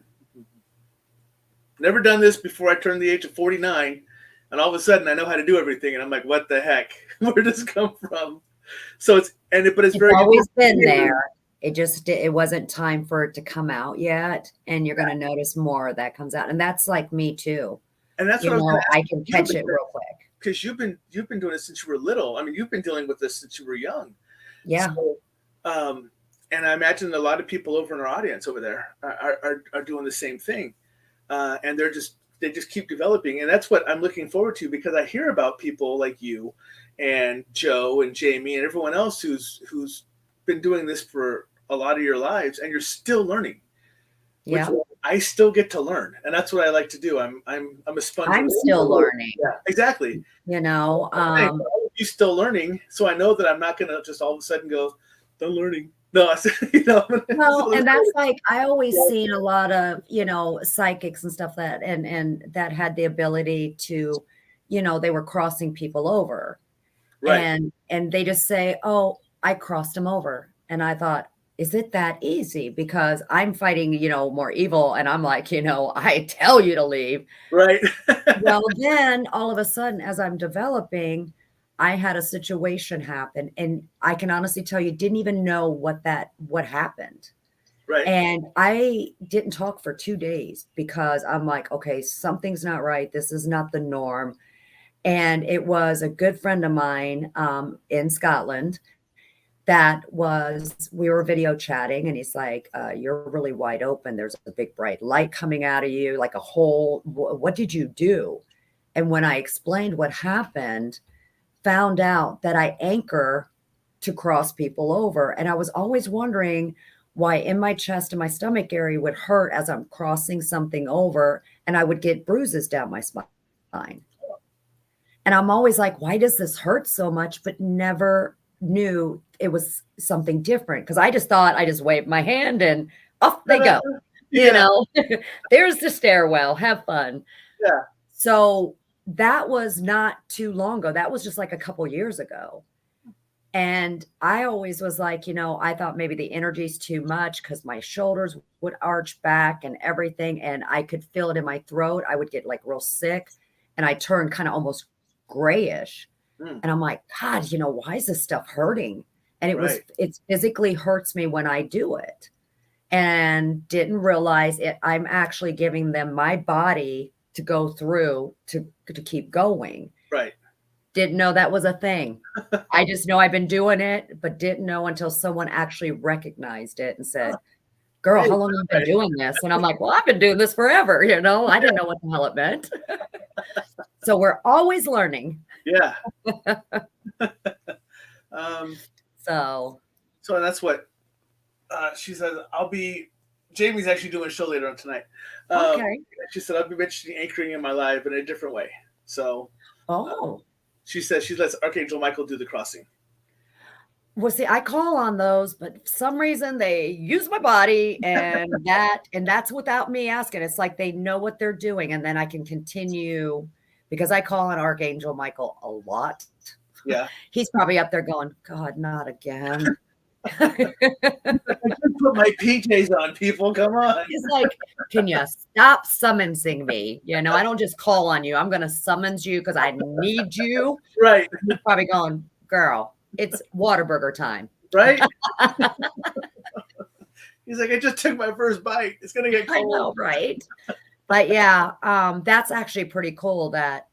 never done this before I turned the age of 49. And all of a sudden I know how to do everything. And I'm like, what the heck? Where did this come from? So it's very always been there. It wasn't time for it to come out yet. And you're going to notice more of that comes out. And that's like me too. And that's what I can catch it real quick. Because you've been doing it since you were little. I mean, you've been dealing with this since you were young. Yeah. So, and I imagine a lot of people over in our audience over there are doing the same thing. And they just keep developing. And that's what I'm looking forward to, because I hear about people like you and Joe and Jamie and everyone else who's been doing this for a lot of your lives, and you're still learning. Yeah. I still get to learn. And that's what I like to do. I'm a sponge. I'm still learning. Yeah, exactly. You still learning. So I know that I'm not going to just all of a sudden go, done learning. No, Well, and that's like, I always seen a lot of, psychics and stuff and that had the ability to, they were crossing people over. Right. And they just say, oh, I crossed him over. And I thought, is it that easy? Because I'm fighting, more evil. And I'm like, I tell you to leave. Right. Well, then all of a sudden, as I'm developing, I had a situation happen, and I can honestly tell you, didn't even know what happened. Right. And I didn't talk for 2 days because I'm like, okay, something's not right. This is not the norm. And it was a good friend of mine in Scotland we were video chatting, and he's like, you're really wide open. There's a big bright light coming out of you, like a hole. What did you do? And when I explained what happened, found out that I anchor to cross people over. And I was always wondering why in my chest and my stomach area would hurt as I'm crossing something over, and I would get bruises down my spine. And I'm always like, why does this hurt so much? But never knew it was something different, because I just thought I just waved my hand and off they go. There's the stairwell. Have fun. Yeah. So that was not too long ago. That was just like a couple years ago. And I always was like, I thought maybe the energy's too much, because my shoulders would arch back and everything. And I could feel it in my throat. I would get like real sick, and I turned kind of almost grayish. And I'm like, God, why is this stuff hurting? And it physically hurts me when I do it, and didn't realize it. I'm actually giving them my body to go through to keep going. Right. Didn't know that was a thing. I just know I've been doing it, but didn't know until someone actually recognized it and said, girl, how long have you been doing this? And I'm like, well, I've been doing this forever. I didn't know what the hell it meant. So we're always learning. Yeah. So that's what she says. Jamie's actually doing a show later on tonight. Okay. She said, I'll be mentioning anchoring in my life in a different way. So, She says she lets Archangel Michael do the crossing. Well, see, I call on those, but for some reason they use my body, and that's without me asking. It's like they know what they're doing, and then I can continue because I call on Archangel Michael a lot. Yeah. He's probably up there going, God, not again. I just put my PJs on, people. Come on. He's like, can you stop summoning me? You know, I don't just call on you. I'm going to summons you because I need you. Right. He's probably going, girl, it's Whataburger time. Right. He's like, I just took my first bite. It's going to get cold. I know, right? But yeah, that's actually pretty cool that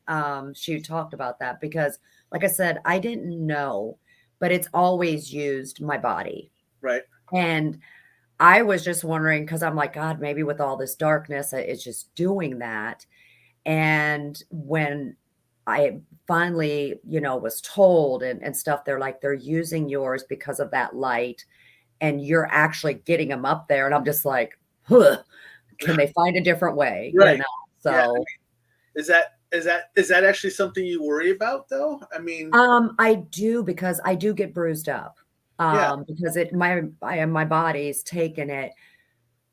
she talked about that because, like I said, I didn't know, but it's always used my body. Right. And I was just wondering because I'm like, God, maybe with all this darkness, it's just doing that. And when I finally, was told and stuff, they're like, they're using yours because of that light and you're actually getting them up there. And I'm just like, huh, can they find a different way? Right. So yeah, I mean, is that actually something you worry about though? I mean, I do because I do get bruised up. Because my body's taken it.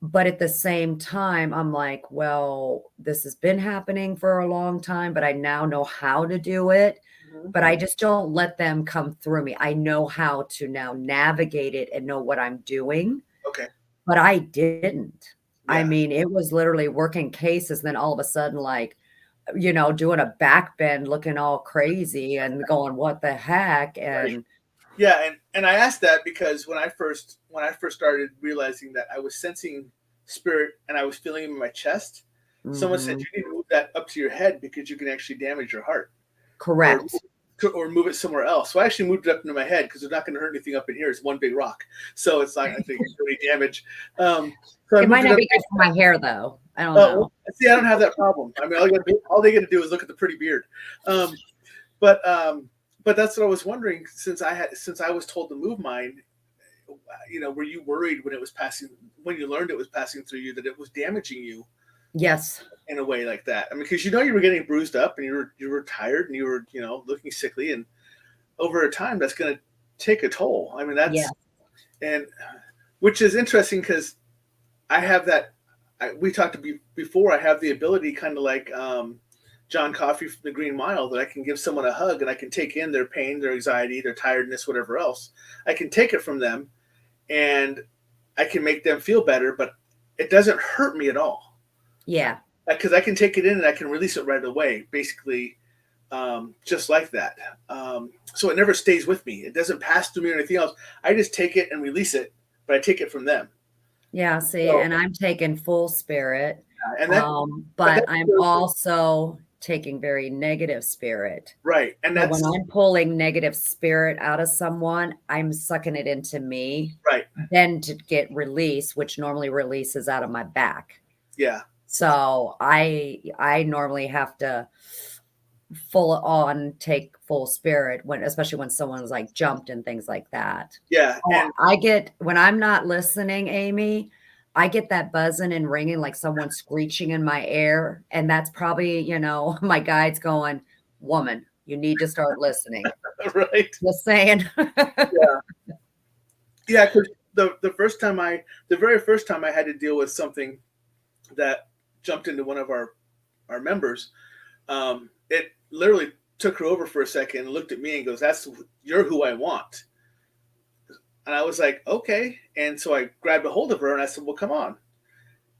But at the same time, I'm like, well, this has been happening for a long time, but I now know how to do it. Mhm. But I just don't let them come through me. I know how to now navigate it and know what I'm doing. Okay. But I didn't. Yeah. I mean, it was literally working cases. Then all of a sudden, like, doing a back bend, looking all crazy and going, what the heck? And Right. Yeah, and I asked that because when I first started realizing that I was sensing spirit and I was feeling it in my chest, someone said you need to move that up to your head because you can actually damage your heart. Correct. Or move it somewhere else. So I actually moved it up into my head because they're not going to hurt anything up in here. It's one big rock, so it's like I think it's really damage. So it might not be good for my hair though. I don't know. See, I don't have that problem. I mean, all they got to do is look at the pretty beard. But that's what I was wondering. Since I was told to move mine, were you worried when you learned it was passing through you that it was damaging you? Yes. In a way like that. I mean, because you were getting bruised up and you were tired and you were looking sickly, and over a time that's going to take a toll. I mean, that's and which is interesting because I have that. We talked before. I have the ability, kind of like John Coffey from the Green Mile, that I can give someone a hug and I can take in their pain, their anxiety, their tiredness, whatever else. I can take it from them and I can make them feel better, but it doesn't hurt me at all. Yeah. Because I can take it in and I can release it right away, basically, just like that. So it never stays with me. It doesn't pass through me or anything else. I just take it and release it, but I take it from them. Yeah, see, and I'm taking full spirit, but I'm also taking very negative spirit. Right. And that's when I'm pulling negative spirit out of someone, I'm sucking it into me. Right. Then to get release, which normally releases out of my back. Yeah. So I normally have to full on take full spirit especially when someone's like jumped and things like that. Yeah. And when I'm not listening, Amy, I get that buzzing and ringing like someone screeching in my ear. And that's probably, my guide's going, woman, you need to start listening. Right. Just saying. Yeah. Yeah. Because the very first time I had to deal with something that jumped into one of our members, it literally took her over for a second and looked at me and goes, you're who I want. And I was like, okay. And so I grabbed a hold of her and I said, well, come on.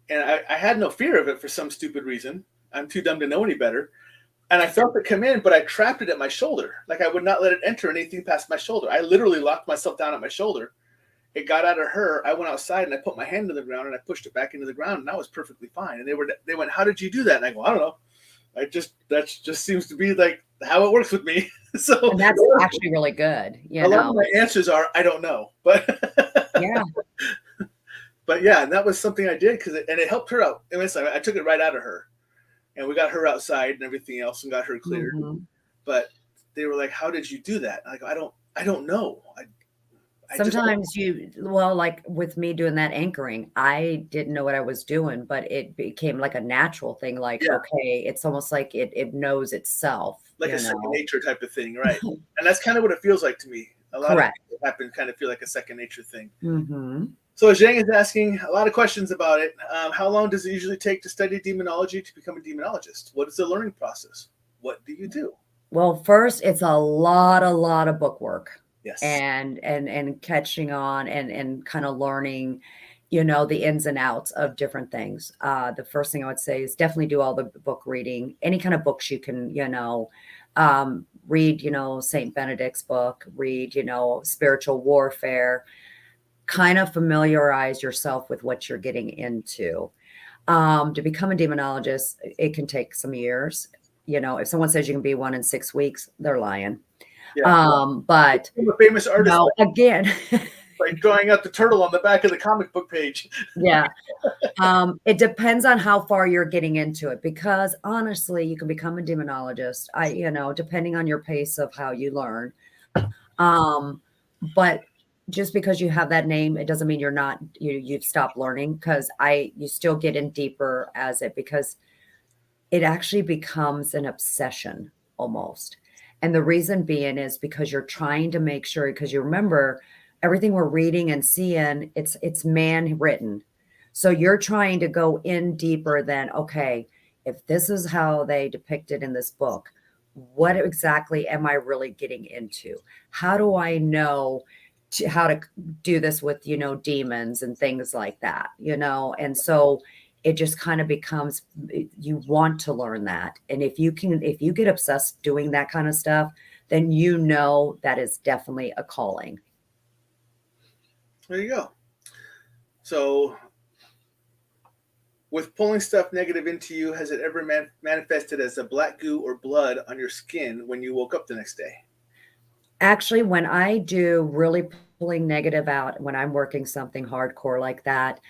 And I had no fear of it for some stupid reason. I'm too dumb to know any better. And I felt it come in, but I trapped it at my shoulder. Like I would not let it enter anything past my shoulder. I literally locked myself down at my shoulder. It got out of her. I went outside and I put my hand to the ground and I pushed it back into the ground and I was perfectly fine. And they went, how did you do that? And I go, I don't know. That just seems to be like how it works with me. So and that's actually really good. A lot of my answers are, I don't know, but yeah. But yeah, and that was something I did and it helped her out. And I took it right out of her and we got her outside and everything else and got her cleared. Mm-hmm. But they were like, how did you do that? And I go, I don't know. Sometimes like with me doing that anchoring, I didn't know what I was doing, but it became like a natural thing. Like, Yeah. okay, it's almost like it knows itself. Like a second nature type of thing, right? And that's kind of what it feels like to me. A lot Correct. of people happen kind of feel like a second nature thing. Mm-hmm. So Zhang is asking a lot of questions about it. How long does it usually take to study demonology to become a demonologist? What is the learning process? What do you do? Well, first, it's a lot of book work. Yes. And catching on and kind of learning, the ins and outs of different things. The first thing I would say is definitely do all the book reading, any kind of books you can, read, Saint Benedict's book, read, spiritual warfare, kind of familiarize yourself with what you're getting into. To become a demonologist, it can take some years. If someone says you can be one in 6 weeks, they're lying. Yeah. But I'm a famous artist. Again, like drawing out the turtle on the back of the comic book page. Yeah. It depends on how far you're getting into it, because honestly, you can become a demonologist, depending on your pace of how you learn. But just because you have that name, it doesn't mean you've stopped learning, because you still get in deeper because it actually becomes an obsession almost. And the reason being is because you're trying to make sure, because you remember everything we're reading and seeing, it's man written. So you're trying to go in deeper than, okay, if this is how they depict it in this book, what exactly am I really getting into? How do I know how to do this with, demons and things like that, And so it just kind of becomes, you want to learn that. And if you get obsessed doing that kind of stuff, then that is definitely a calling. There you go. So with pulling stuff negative into you, has it ever manifested as a black goo or blood on your skin when you woke up the next day? Actually, when I do really pulling negative out, when I'm working something hardcore like that,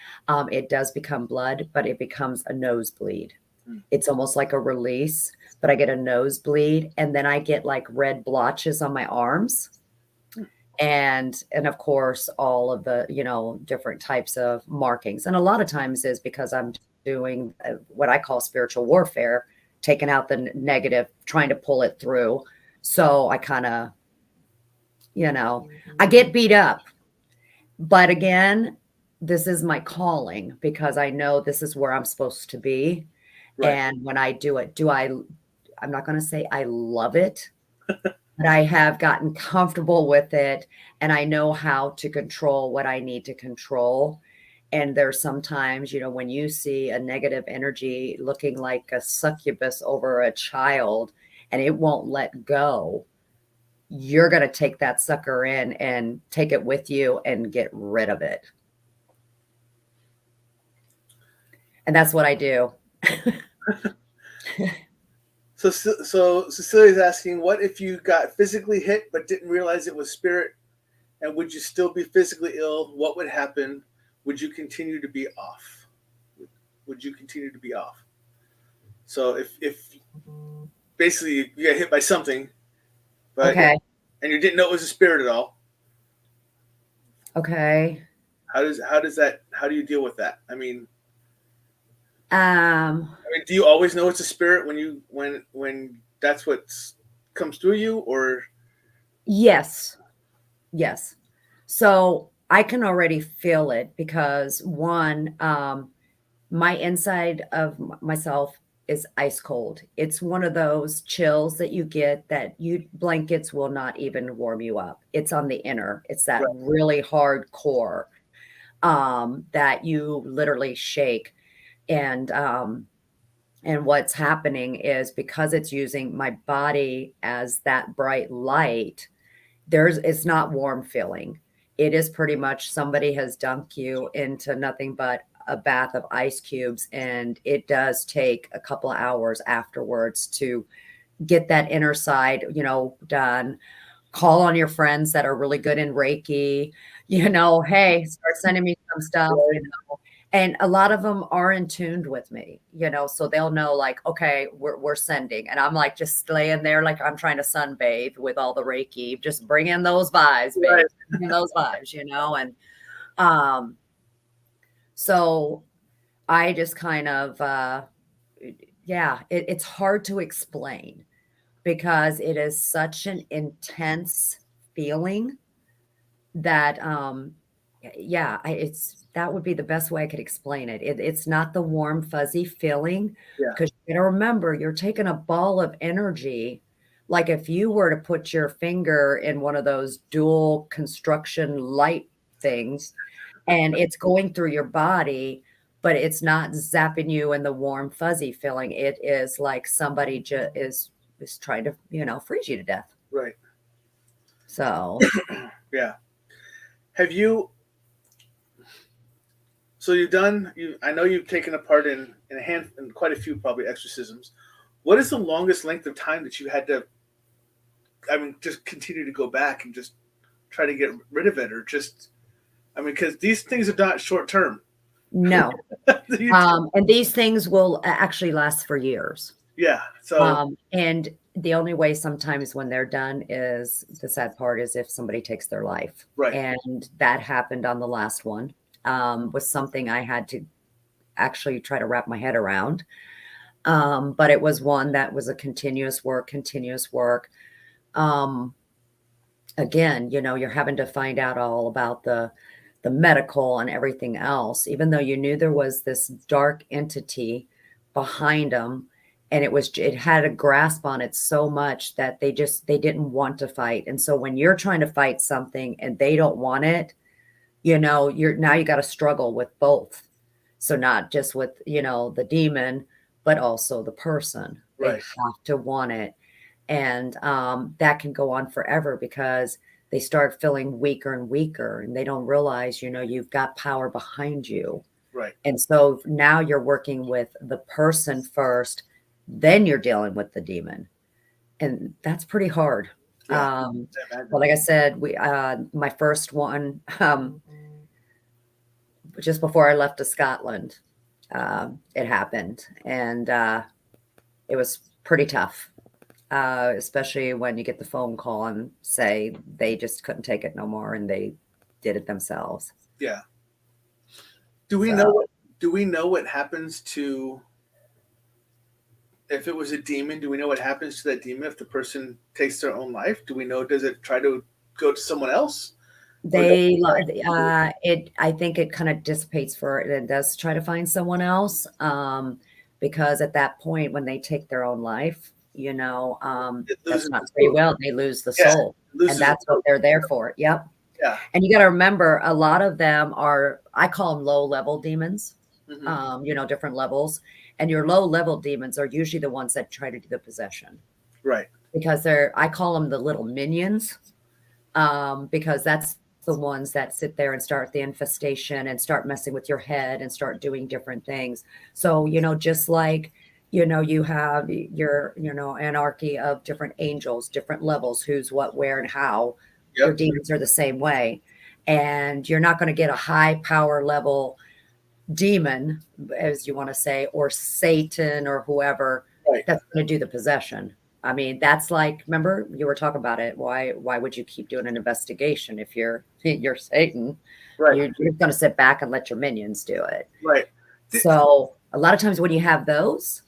it does become blood, but it becomes a nosebleed. It's almost like a release, but I get a nosebleed, and then I get like red blotches on my arms. And of course, all of the, different types of markings. And a lot of times is because I'm doing what I call spiritual warfare, taking out the negative, trying to pull it through. So I kind of, I get beat up. But again, this is my calling, because I know this is where I'm supposed to be. Right. And when I do it, I'm not going to say I love it, but I have gotten comfortable with it, and I know how to control what I need to control. And there's sometimes, when you see a negative energy looking like a succubus over a child and it won't let go, you're going to take that sucker in and take it with you and get rid of it. And that's what I do. So Cecilia's asking, what if you got physically hit but didn't realize it was spirit? And would you still be physically ill? What would happen? Would you continue to be off? Would you continue to be off? So if basically you got hit by something, but okay, and you didn't know it was a spirit at all. Okay. How do you deal with that? I mean, do you always know it's a spirit when that's what comes through you, or? Yes. So I can already feel it, because one, my inside of myself is ice cold. It's one of those chills that you get that blankets will not even warm you up. It's on the inner. It's that really hard core that you literally shake. And what's happening is, because it's using my body as that bright light, it's not warm feeling. It is pretty much somebody has dunked you into nothing but a bath of ice cubes, and it does take a couple of hours afterwards to get that inner side, done. Call on your friends that are really good in Reiki, hey, start sending me some stuff, And a lot of them are in tune with me, you know, so they'll know like, okay, we're sending. And I'm like just laying there like I'm trying to sunbathe with all the Reiki, just bring in those vibes, babe. Right. Bring in those vibes, you know. And so I just kind of it's hard to explain because it is such an intense feeling that that would be the best way I could explain it. It's not the warm fuzzy feeling, because you gotta remember you're taking a ball of energy. Like if you were to put your finger in one of those dual construction light things and it's going through your body, but it's not zapping you in the warm fuzzy feeling. It is like somebody is trying to, you know, freeze you to death. Right. So yeah. Have you? So I know you've taken a part in quite a few probably exorcisms. What is the longest length of time that you had to, just continue to go back and just try to get rid of it, or just, because these things are not short term. No. And these things will actually last for years. Yeah. So, and the only way sometimes when they're done is, the sad part is if somebody takes their life. Right. And that happened on the last one, was something I had to actually try to wrap my head around. But it was one that was a continuous work. Again, you know, you're having to find out all about the medical and everything else, even though you knew there was this dark entity behind them. And it had a grasp on it so much that they didn't want to fight. And so when you're trying to fight something and they don't want it, you know, you got to struggle with both. So not just with, you know, the demon, but also the person. Right. They have to want it. And that can go on forever because they start feeling weaker and weaker, and they don't realize, you know, you've got power behind you. Right. And so now you're working with the person first, then you're dealing with the demon. And that's pretty hard. Yeah. But like I said, my first one, just before I left to Scotland, it happened. And it was pretty tough. Especially when you get the phone call and say they just couldn't take it no more and they did it themselves. Yeah. Do we know what happens to, if it was a demon, do we know what happens to that demon if the person takes their own life? Do we know, does it try to go to someone else? I think it kind of dissipates for it and does try to find someone else. Because at that point when they take their own life, you know, that's not free will. They lose the soul. And that's what they're there for. Yep. Yeah. And you got to remember, a lot of them are, I call them low level demons, you know, different levels. And your low level demons are usually the ones that try to do the possession. Right. Because I call them the little minions, because that's the ones that sit there and start the infestation and start messing with your head and start doing different things. So, you know, just like, you know, you have your, you know, anarchy of different angels, different levels, who's what, where, and how. Yep. Your demons are the same way. And you're not going to get a high power level demon, as you want to say, or Satan or whoever, right, that's going to do the possession. I mean, that's like, remember you were talking about it. Why would you keep doing an investigation if you're Satan? Right. You're going to sit back and let your minions do it. Right. So a lot of times when you have those,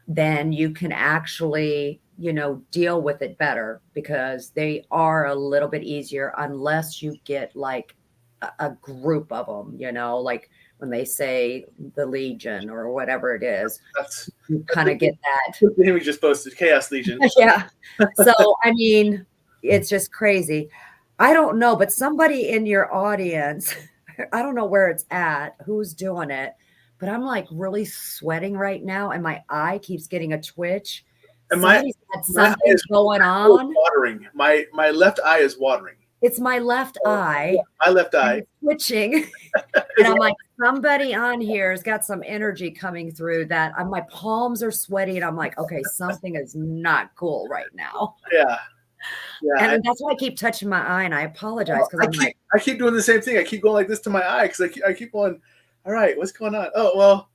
then you can actually, you know, deal with it better because they are a little bit easier unless you get like a group of them, you know, like when they say the Legion or whatever it is, you kind of get that. We just posted Chaos Legion. Yeah. So, I mean, it's just crazy. I don't know, but somebody in your audience, I don't know where it's at, who's doing it, but I'm like really sweating right now. And my eye keeps getting a twitch. And somebody's had something going on. Watering. My left eye is watering. It's my left eye. My left eye. Twitching. And I'm like, somebody on here has got some energy coming through that my palms are sweaty. And I'm like, okay, something is not cool right now. Yeah. Yeah. And that's why I keep touching my eye. And I apologize because I keep doing the same thing. I keep going like this to my eye because I keep going. All right, what's going on? Oh, well,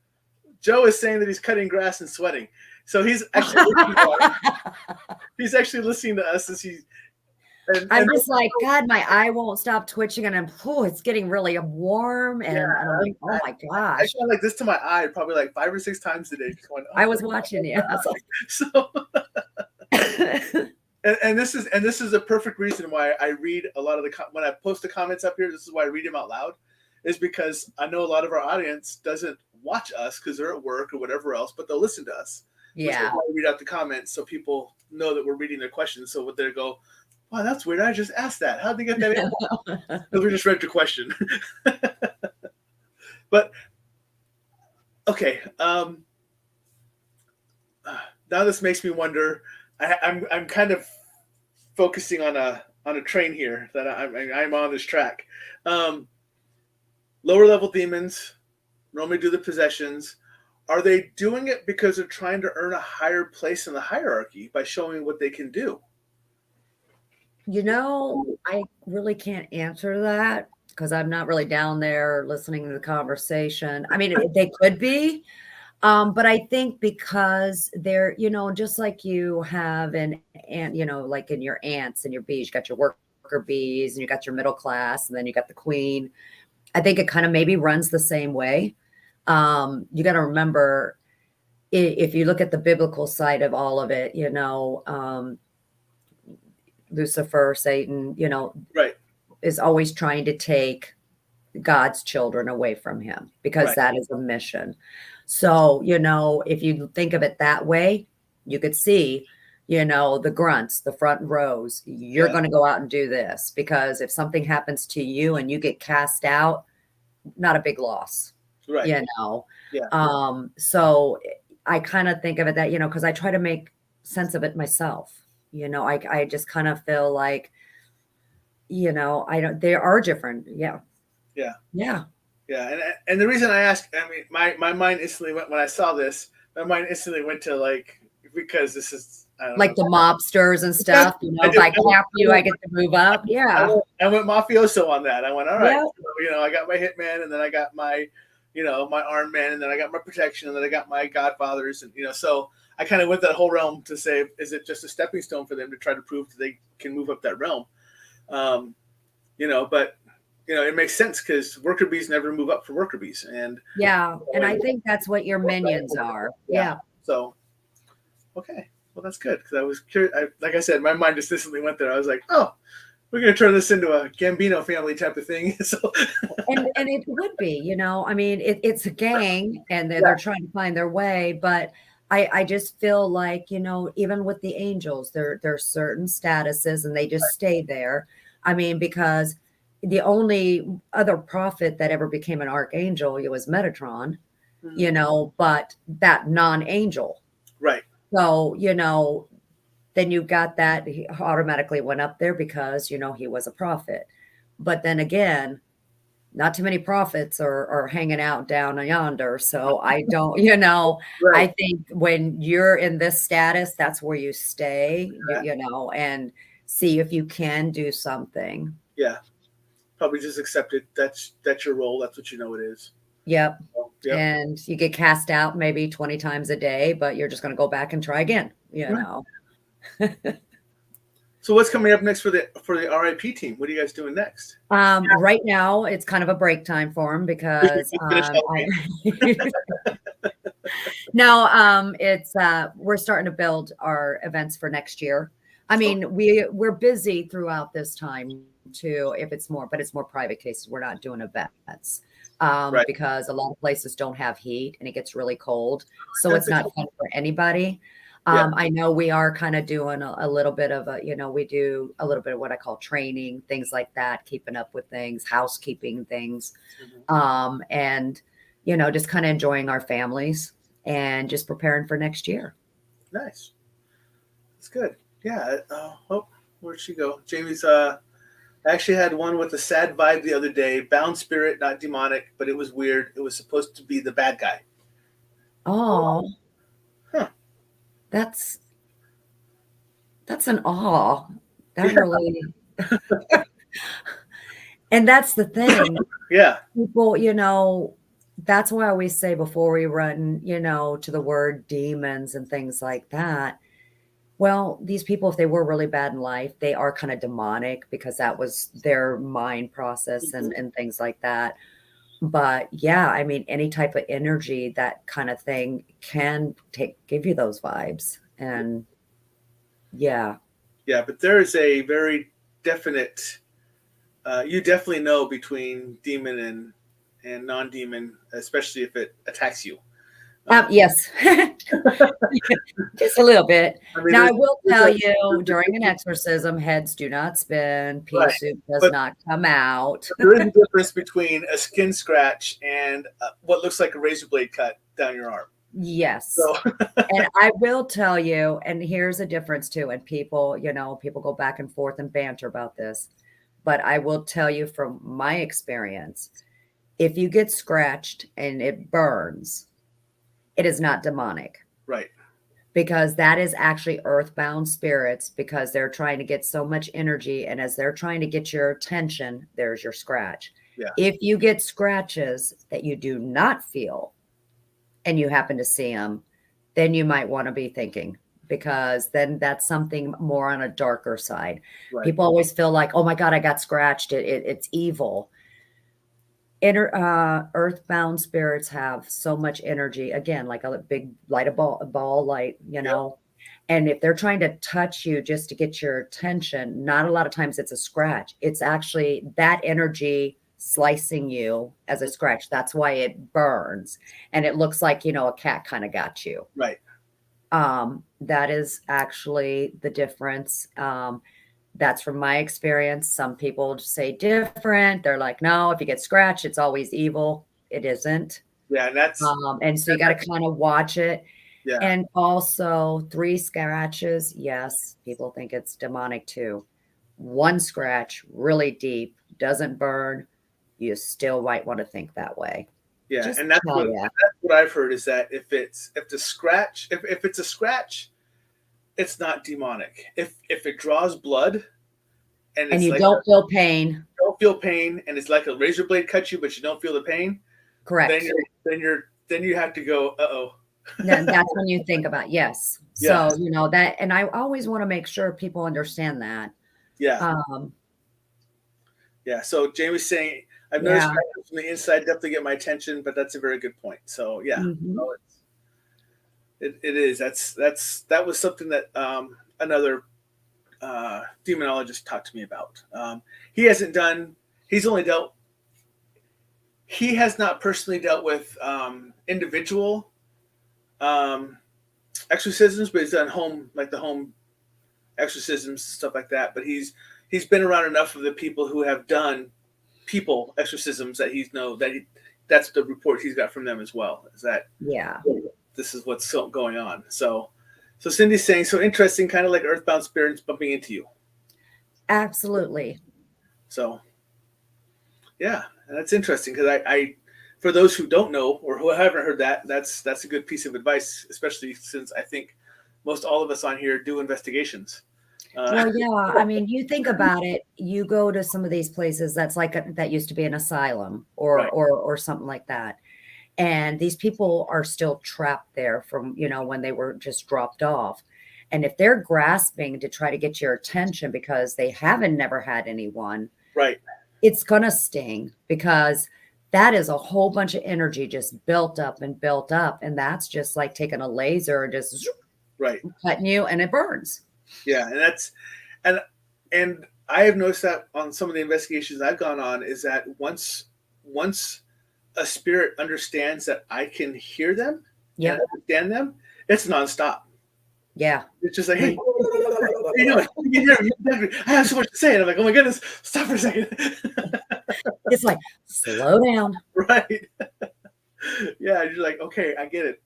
Joe is saying that he's cutting grass and sweating. So he's actually listening to us as he. I'm just like, God, my eye won't stop twitching, and it's getting really warm, and I'm like, oh my gosh. I feel like this to my eye probably like 5 or 6 times a day. Going, I was watching you. So, and this is a perfect reason why I read a lot of when I post the comments up here. This is why I read them out loud, is because I know a lot of our audience doesn't watch us because they're at work or whatever else, but they'll listen to us. Yeah, I read out the comments so people know that we're reading their questions. So what they go, wow, that's weird. I just asked that. How'd they get that in? Because we just read your question. But okay. Now this makes me wonder. I'm kind of focusing on a train here that I'm on this track. Lower level demons normally do the possessions. Are they doing it because they're trying to earn a higher place in the hierarchy by showing what they can do? I really can't answer that because I'm not really down there listening to the conversation. I mean, they could be, but I think because they're, just like you have an ant, like in your ants and your bees, you got your worker bees and you got your middle class and then you got the queen. I think it kind of maybe runs the same way. You got to remember, if you look at the biblical side of all of it, Lucifer, Satan, right, is always trying to take God's children away from him because right. That is a mission. So, if you think of it that way, you could see, the grunts, the front rows, you're going to go out and do this because if something happens to you and you get cast out, not a big loss, right. Yeah. So I kind of think of it that, because I try to make sense of it myself. I just kind of feel like, they are different. Yeah. And the reason I ask, I mean, my mind instantly went, when I saw this, my mind instantly went to like, because this is, I don't like know. The mobsters and stuff, if I cap you, I get to move up. Yeah. I went mafioso on that. I went, all right, so, I got my hitman and then I got my, my armed man and then I got my protection and then I got my godfathers and, so I kind of went that whole realm to say, is it just a stepping stone for them to try to prove that they can move up that realm? But it makes sense because worker bees never move up for worker bees. And and I think that's what your minions are. Yeah. So, okay. Well, that's good because I was curious. Like I said, my mind just instantly went there. I was like, oh, we're going to turn this into a Gambino family type of thing. So, and it would be, I mean, it's a gang and they're trying to find their way, but I just feel like, even with the angels, there's certain statuses and they just stay there. I mean, because the only other prophet that ever became an archangel, it was Metatron, but that non-angel. Right. So, then you got that he automatically went up there because, he was a prophet. But then again, not too many prophets are hanging out down yonder. So I don't, I think when you're in this status, that's where you stay, and see if you can do something. Yeah. Probably just accept it. That's your role. That's what it is. Yep. And you get cast out maybe 20 times a day, but you're just going to go back and try again, So what's coming up next for the RIP team? What are you guys doing next? Right now, it's kind of a break time for them because we're starting to build our events for next year. I mean, we're busy throughout this time too. It's more private cases. We're not doing events because a lot of places don't have heat and it gets really cold, so it's not fun for anybody. I know we are kind of doing a little bit of we do a little bit of what I call training, things like that, keeping up with things, housekeeping things, and just kind of enjoying our families and just preparing for next year. Nice. That's good. Yeah. Where'd she go? Jamie's, I actually had one with a sad vibe the other day. Bound spirit, not demonic, but it was weird. It was supposed to be the bad guy. Oh. Huh. That's an awe. That really. And that's the thing. Yeah. People, that's why I always say before we run, to the word demons and things like that. Well, these people, if they were really bad in life, they are kind of demonic because that was their mind process and things like that. But yeah, I mean, any type of energy, that kind of thing can give you those vibes. And yeah. Yeah, but there is a very definite, you definitely know between demon and non-demon, especially if it attacks you. Yes, just a little bit. I mean, Now, I will tell you, during an exorcism, heads do not spin, pea Right. soup does But- not come out. there is a difference between a skin scratch and what looks like a razor blade cut down your arm. Yes. So And I will tell you, and here's a difference too, and people go back and forth and banter about this, but I will tell you from my experience, if you get scratched and it burns, it is not demonic. right. Because that is actually earthbound spirits, because they're trying to get so much energy, and as they're trying to get your attention, there's your scratch. Yeah. If you get scratches that you do not feel and you happen to see them, then you might want to be thinking, because then that's something more on a darker side. Right. People always feel like, oh my God, I got scratched. It's evil. Earthbound spirits have so much energy, again, like a big light, a ball light, and if they're trying to touch you just to get your attention, not a lot of times it's a scratch. It's actually that energy slicing you as a scratch. That's why it burns, and it looks like, a cat kind of got you. Right. That is actually the difference. That's from my experience. Some people say different. They're like, no, if you get scratched, it's always evil. It isn't. Yeah, and that's and so you got to kind of watch it. yeah. And also 3 scratches, yes, people think it's demonic too. 1 scratch, really deep, doesn't burn, you still might want to think that way. Yeah, Just and that's tell what, ya. that's what I've heard is that if it's a scratch, it's not demonic. If it draws blood and And it's you like don't feel pain. you don't feel pain and it's like a razor blade cuts you, but you don't feel the pain, Correct. then you have to go, uh-oh. Then that's when you think about, yes. Yeah. So, that, and I always want to make sure people understand that. Yeah. Yeah. So Jamie's saying, I've noticed Yeah. scratches from the inside definitely get my attention, but that's a very good point. So yeah, Mhm. so it is. That was something that another demonologist talked to me about. He has not personally dealt with individual exorcisms, but he's done home exorcisms, stuff like that. But he's been around enough of the people who have done people exorcisms that that's the report he's got from them as well. Is that this is what's going on. So Cindy's saying, so interesting, kind of like earthbound spirits bumping into you. Absolutely. So yeah, and that's interesting because I for those who don't know or who haven't heard that, that's a good piece of advice, especially since I think most all of us on here do investigations. Well, yeah. I mean, you think about it. You go to some of these places that's like that used to be an asylum or Right. or something like that, and these people are still trapped there from when they were just dropped off. And if they're grasping to try to get your attention because they haven't never had anyone, Right. it's gonna sting, because that is a whole bunch of energy just built up, and that's just like taking a laser and just Right. cutting you, and it burns. Yeah, and that's and I have noticed that on some of the investigations I've gone on is that once a spirit understands that I can hear them and understand them, it's nonstop. Yeah. It's just like, hey, what are you doing? I have so much to say. And I'm like, oh my goodness, stop for a second. It's like, slow down. Right. Yeah, you're like, okay, I get it.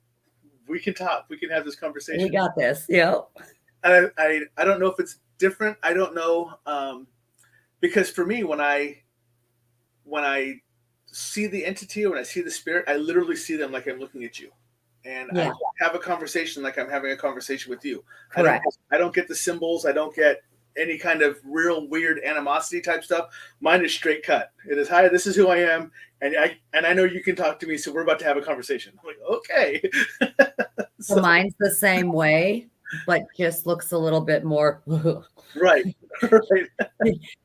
We can talk. We can have this conversation. We got this. Yeah. And I don't know if it's different. I don't know. Because for me, when I see the entity or when I see the spirit, I literally see them like I'm looking at you. And I have a conversation like I'm having a conversation with you. Correct. I don't get the symbols. I don't get any kind of real weird animosity type stuff. Mine is straight cut. It is, hi, this is who I am, and I know you can talk to me, so we're about to have a conversation. I'm like, okay. So mine's the same way, but just looks a little bit more. Right. Right.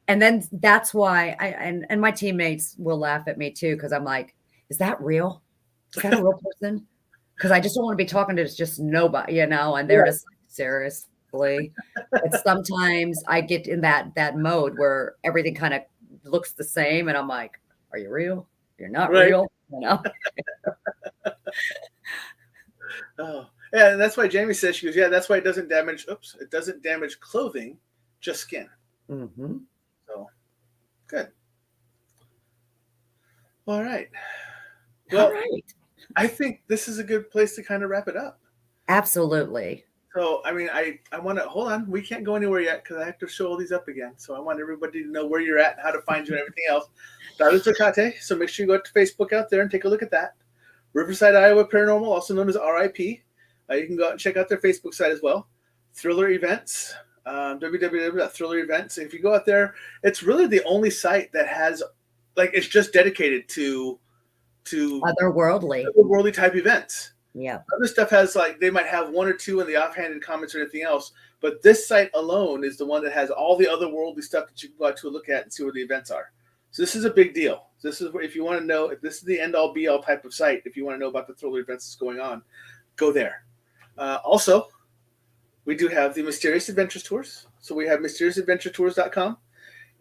And then that's why and my teammates will laugh at me too, because I'm like, is that real? Is that a real person? Because I just don't want to be talking to just nobody, you know, and they're just like, seriously. And sometimes I get in that mode where everything kind of looks the same, and I'm like, are you real? You're not real, you know. Oh, yeah, and that's why Jamie says, she goes, yeah, that's why it doesn't damage. Oops, it doesn't damage clothing, just skin. Mm-hmm. So good. All right. Well, all right. I think this is a good place to kind of wrap it up. Absolutely. So, I mean, I want to hold on. We can't go anywhere yet because I have to show all these up again. So I want everybody to know where you're at and how to find you and everything else. That is Hecate. So make sure you go to Facebook out there and take a look at that. Riverside Iowa Paranormal, also known as RIP. You can go out and check out their Facebook site as well. Thriller Events, www.thriller events. If you go out there, it's really the only site that has, like, it's just dedicated to otherworldly type events. Yeah. Other stuff has, like, they might have one or two in the offhanded comments or anything else, but this site alone is the one that has all the otherworldly stuff that you can go out to look at and see where the events are. So this is a big deal. This is where, if you want to know, if this is the end-all be-all type of site, if you want to know about the thriller events that's going on, go there. Also, we do have the Mysterious Adventures Tours. So we have mysteriousAdventureTours.com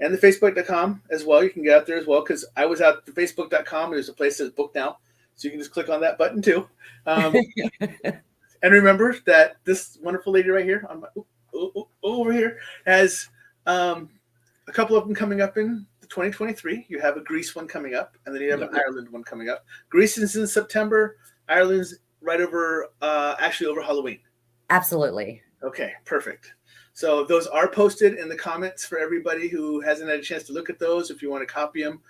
and the Facebook.com as well. You can get out there as well, because I was out at the Facebook.com, and there's a place that's booked now. So you can just click on that button too. And remember that this wonderful lady right here, on my, over here, has a couple of them coming up in 2023. You have a Greece one coming up, and then you have an Ireland one coming up. Greece is in September. Ireland's right over, actually over Halloween. Absolutely. Okay, perfect. So those are posted in the comments for everybody who hasn't had a chance to look at those. If you want to copy them,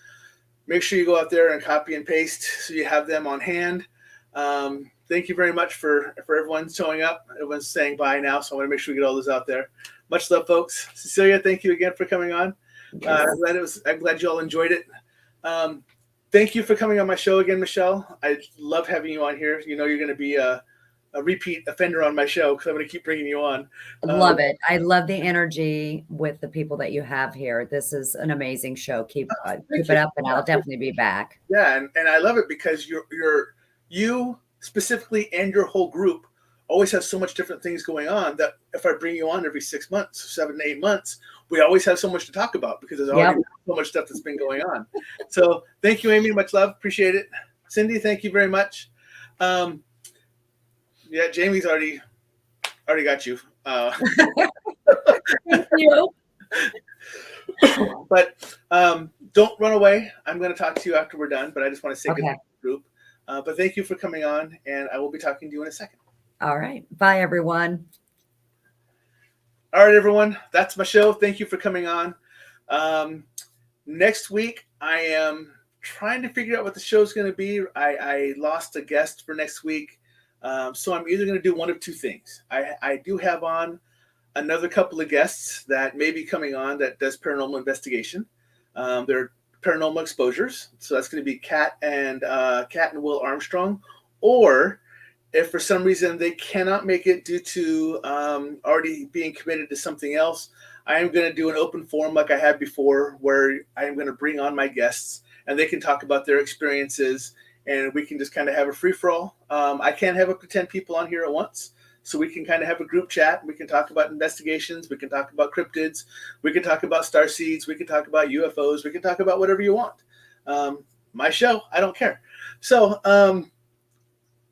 make sure you go out there and copy and paste so you have them on hand. Thank you very much for everyone showing up. Everyone's saying bye now, so I want to make sure we get all those out there. Much love, folks. Cecilia, thank you again for coming on. Yes. I'm glad you all enjoyed it. Thank you for coming on my show again, Michelle. I love having you on here. You know you're going to be a repeat offender on my show because I'm going to keep bringing you on. Love it. I love the energy with the people that you have here. This is an amazing show. Keep it up, and I'll definitely be back. Yeah, and I love it because you specifically and your whole group always have so much different things going on that if I bring you on every 6 months, 7 to 8 months, we always have so much to talk about because there's already so much stuff that's been going on. So thank you, Amy. Much love. Appreciate it. Cindy, thank you very much. Yeah, Jamie's already got you. Thank you. But don't run away. I'm going to talk to you after we're done, but I just want to say goodbye to the group. But thank you for coming on, and I will be talking to you in a second. All right. Bye, everyone. All right, everyone. That's my show. Thank you for coming on. Next week, I am trying to figure out what the show's going to be. I lost a guest for next week. So I'm either going to do one of two things. I do have on another couple of guests that may be coming on that does paranormal investigation. They're paranormal exposures. So that's going to be Kat and Will Armstrong. Or if for some reason they cannot make it due to already being committed to something else, I am going to do an open forum like I had before, where I am going to bring on my guests and they can talk about their experiences, and we can just kind of have a free-for-all. I can't have up to 10 people on here at once, so we can kind of have a group chat. We can talk about investigations. We can talk about cryptids. We can talk about starseeds. We can talk about UFOs. We can talk about whatever you want. My show, I don't care. So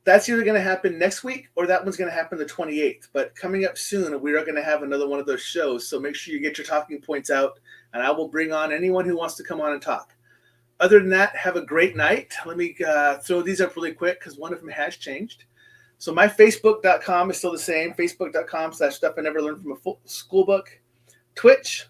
that's either going to happen next week or that one's going to happen the 28th. But coming up soon, we are going to have another one of those shows. So make sure you get your talking points out, and I will bring on anyone who wants to come on and talk. Other than that, have a great night. Let me throw these up really quick because one of them has changed. So my Facebook.com is still the same, facebook.com/stuff I never learned from a schoolbook. Twitch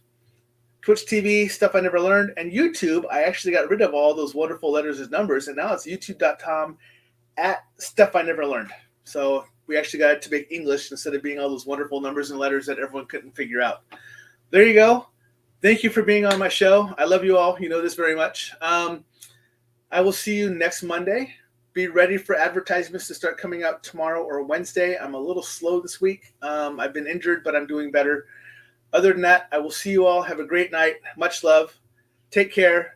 TV, stuff I never learned. And YouTube, I actually got rid of all those wonderful letters as numbers, and now it's youtube.com/stuff I never learned. So we actually got it to make English instead of being all those wonderful numbers and letters that everyone couldn't figure out. there you go. Thank you for being on my show. I love you all. You know this very much. I will see you next Monday. Be ready for advertisements to start coming out tomorrow or Wednesday. I'm a little slow this week. I've been injured, but I'm doing better. Other than that, I will see you all. Have a great night. Much love. Take care.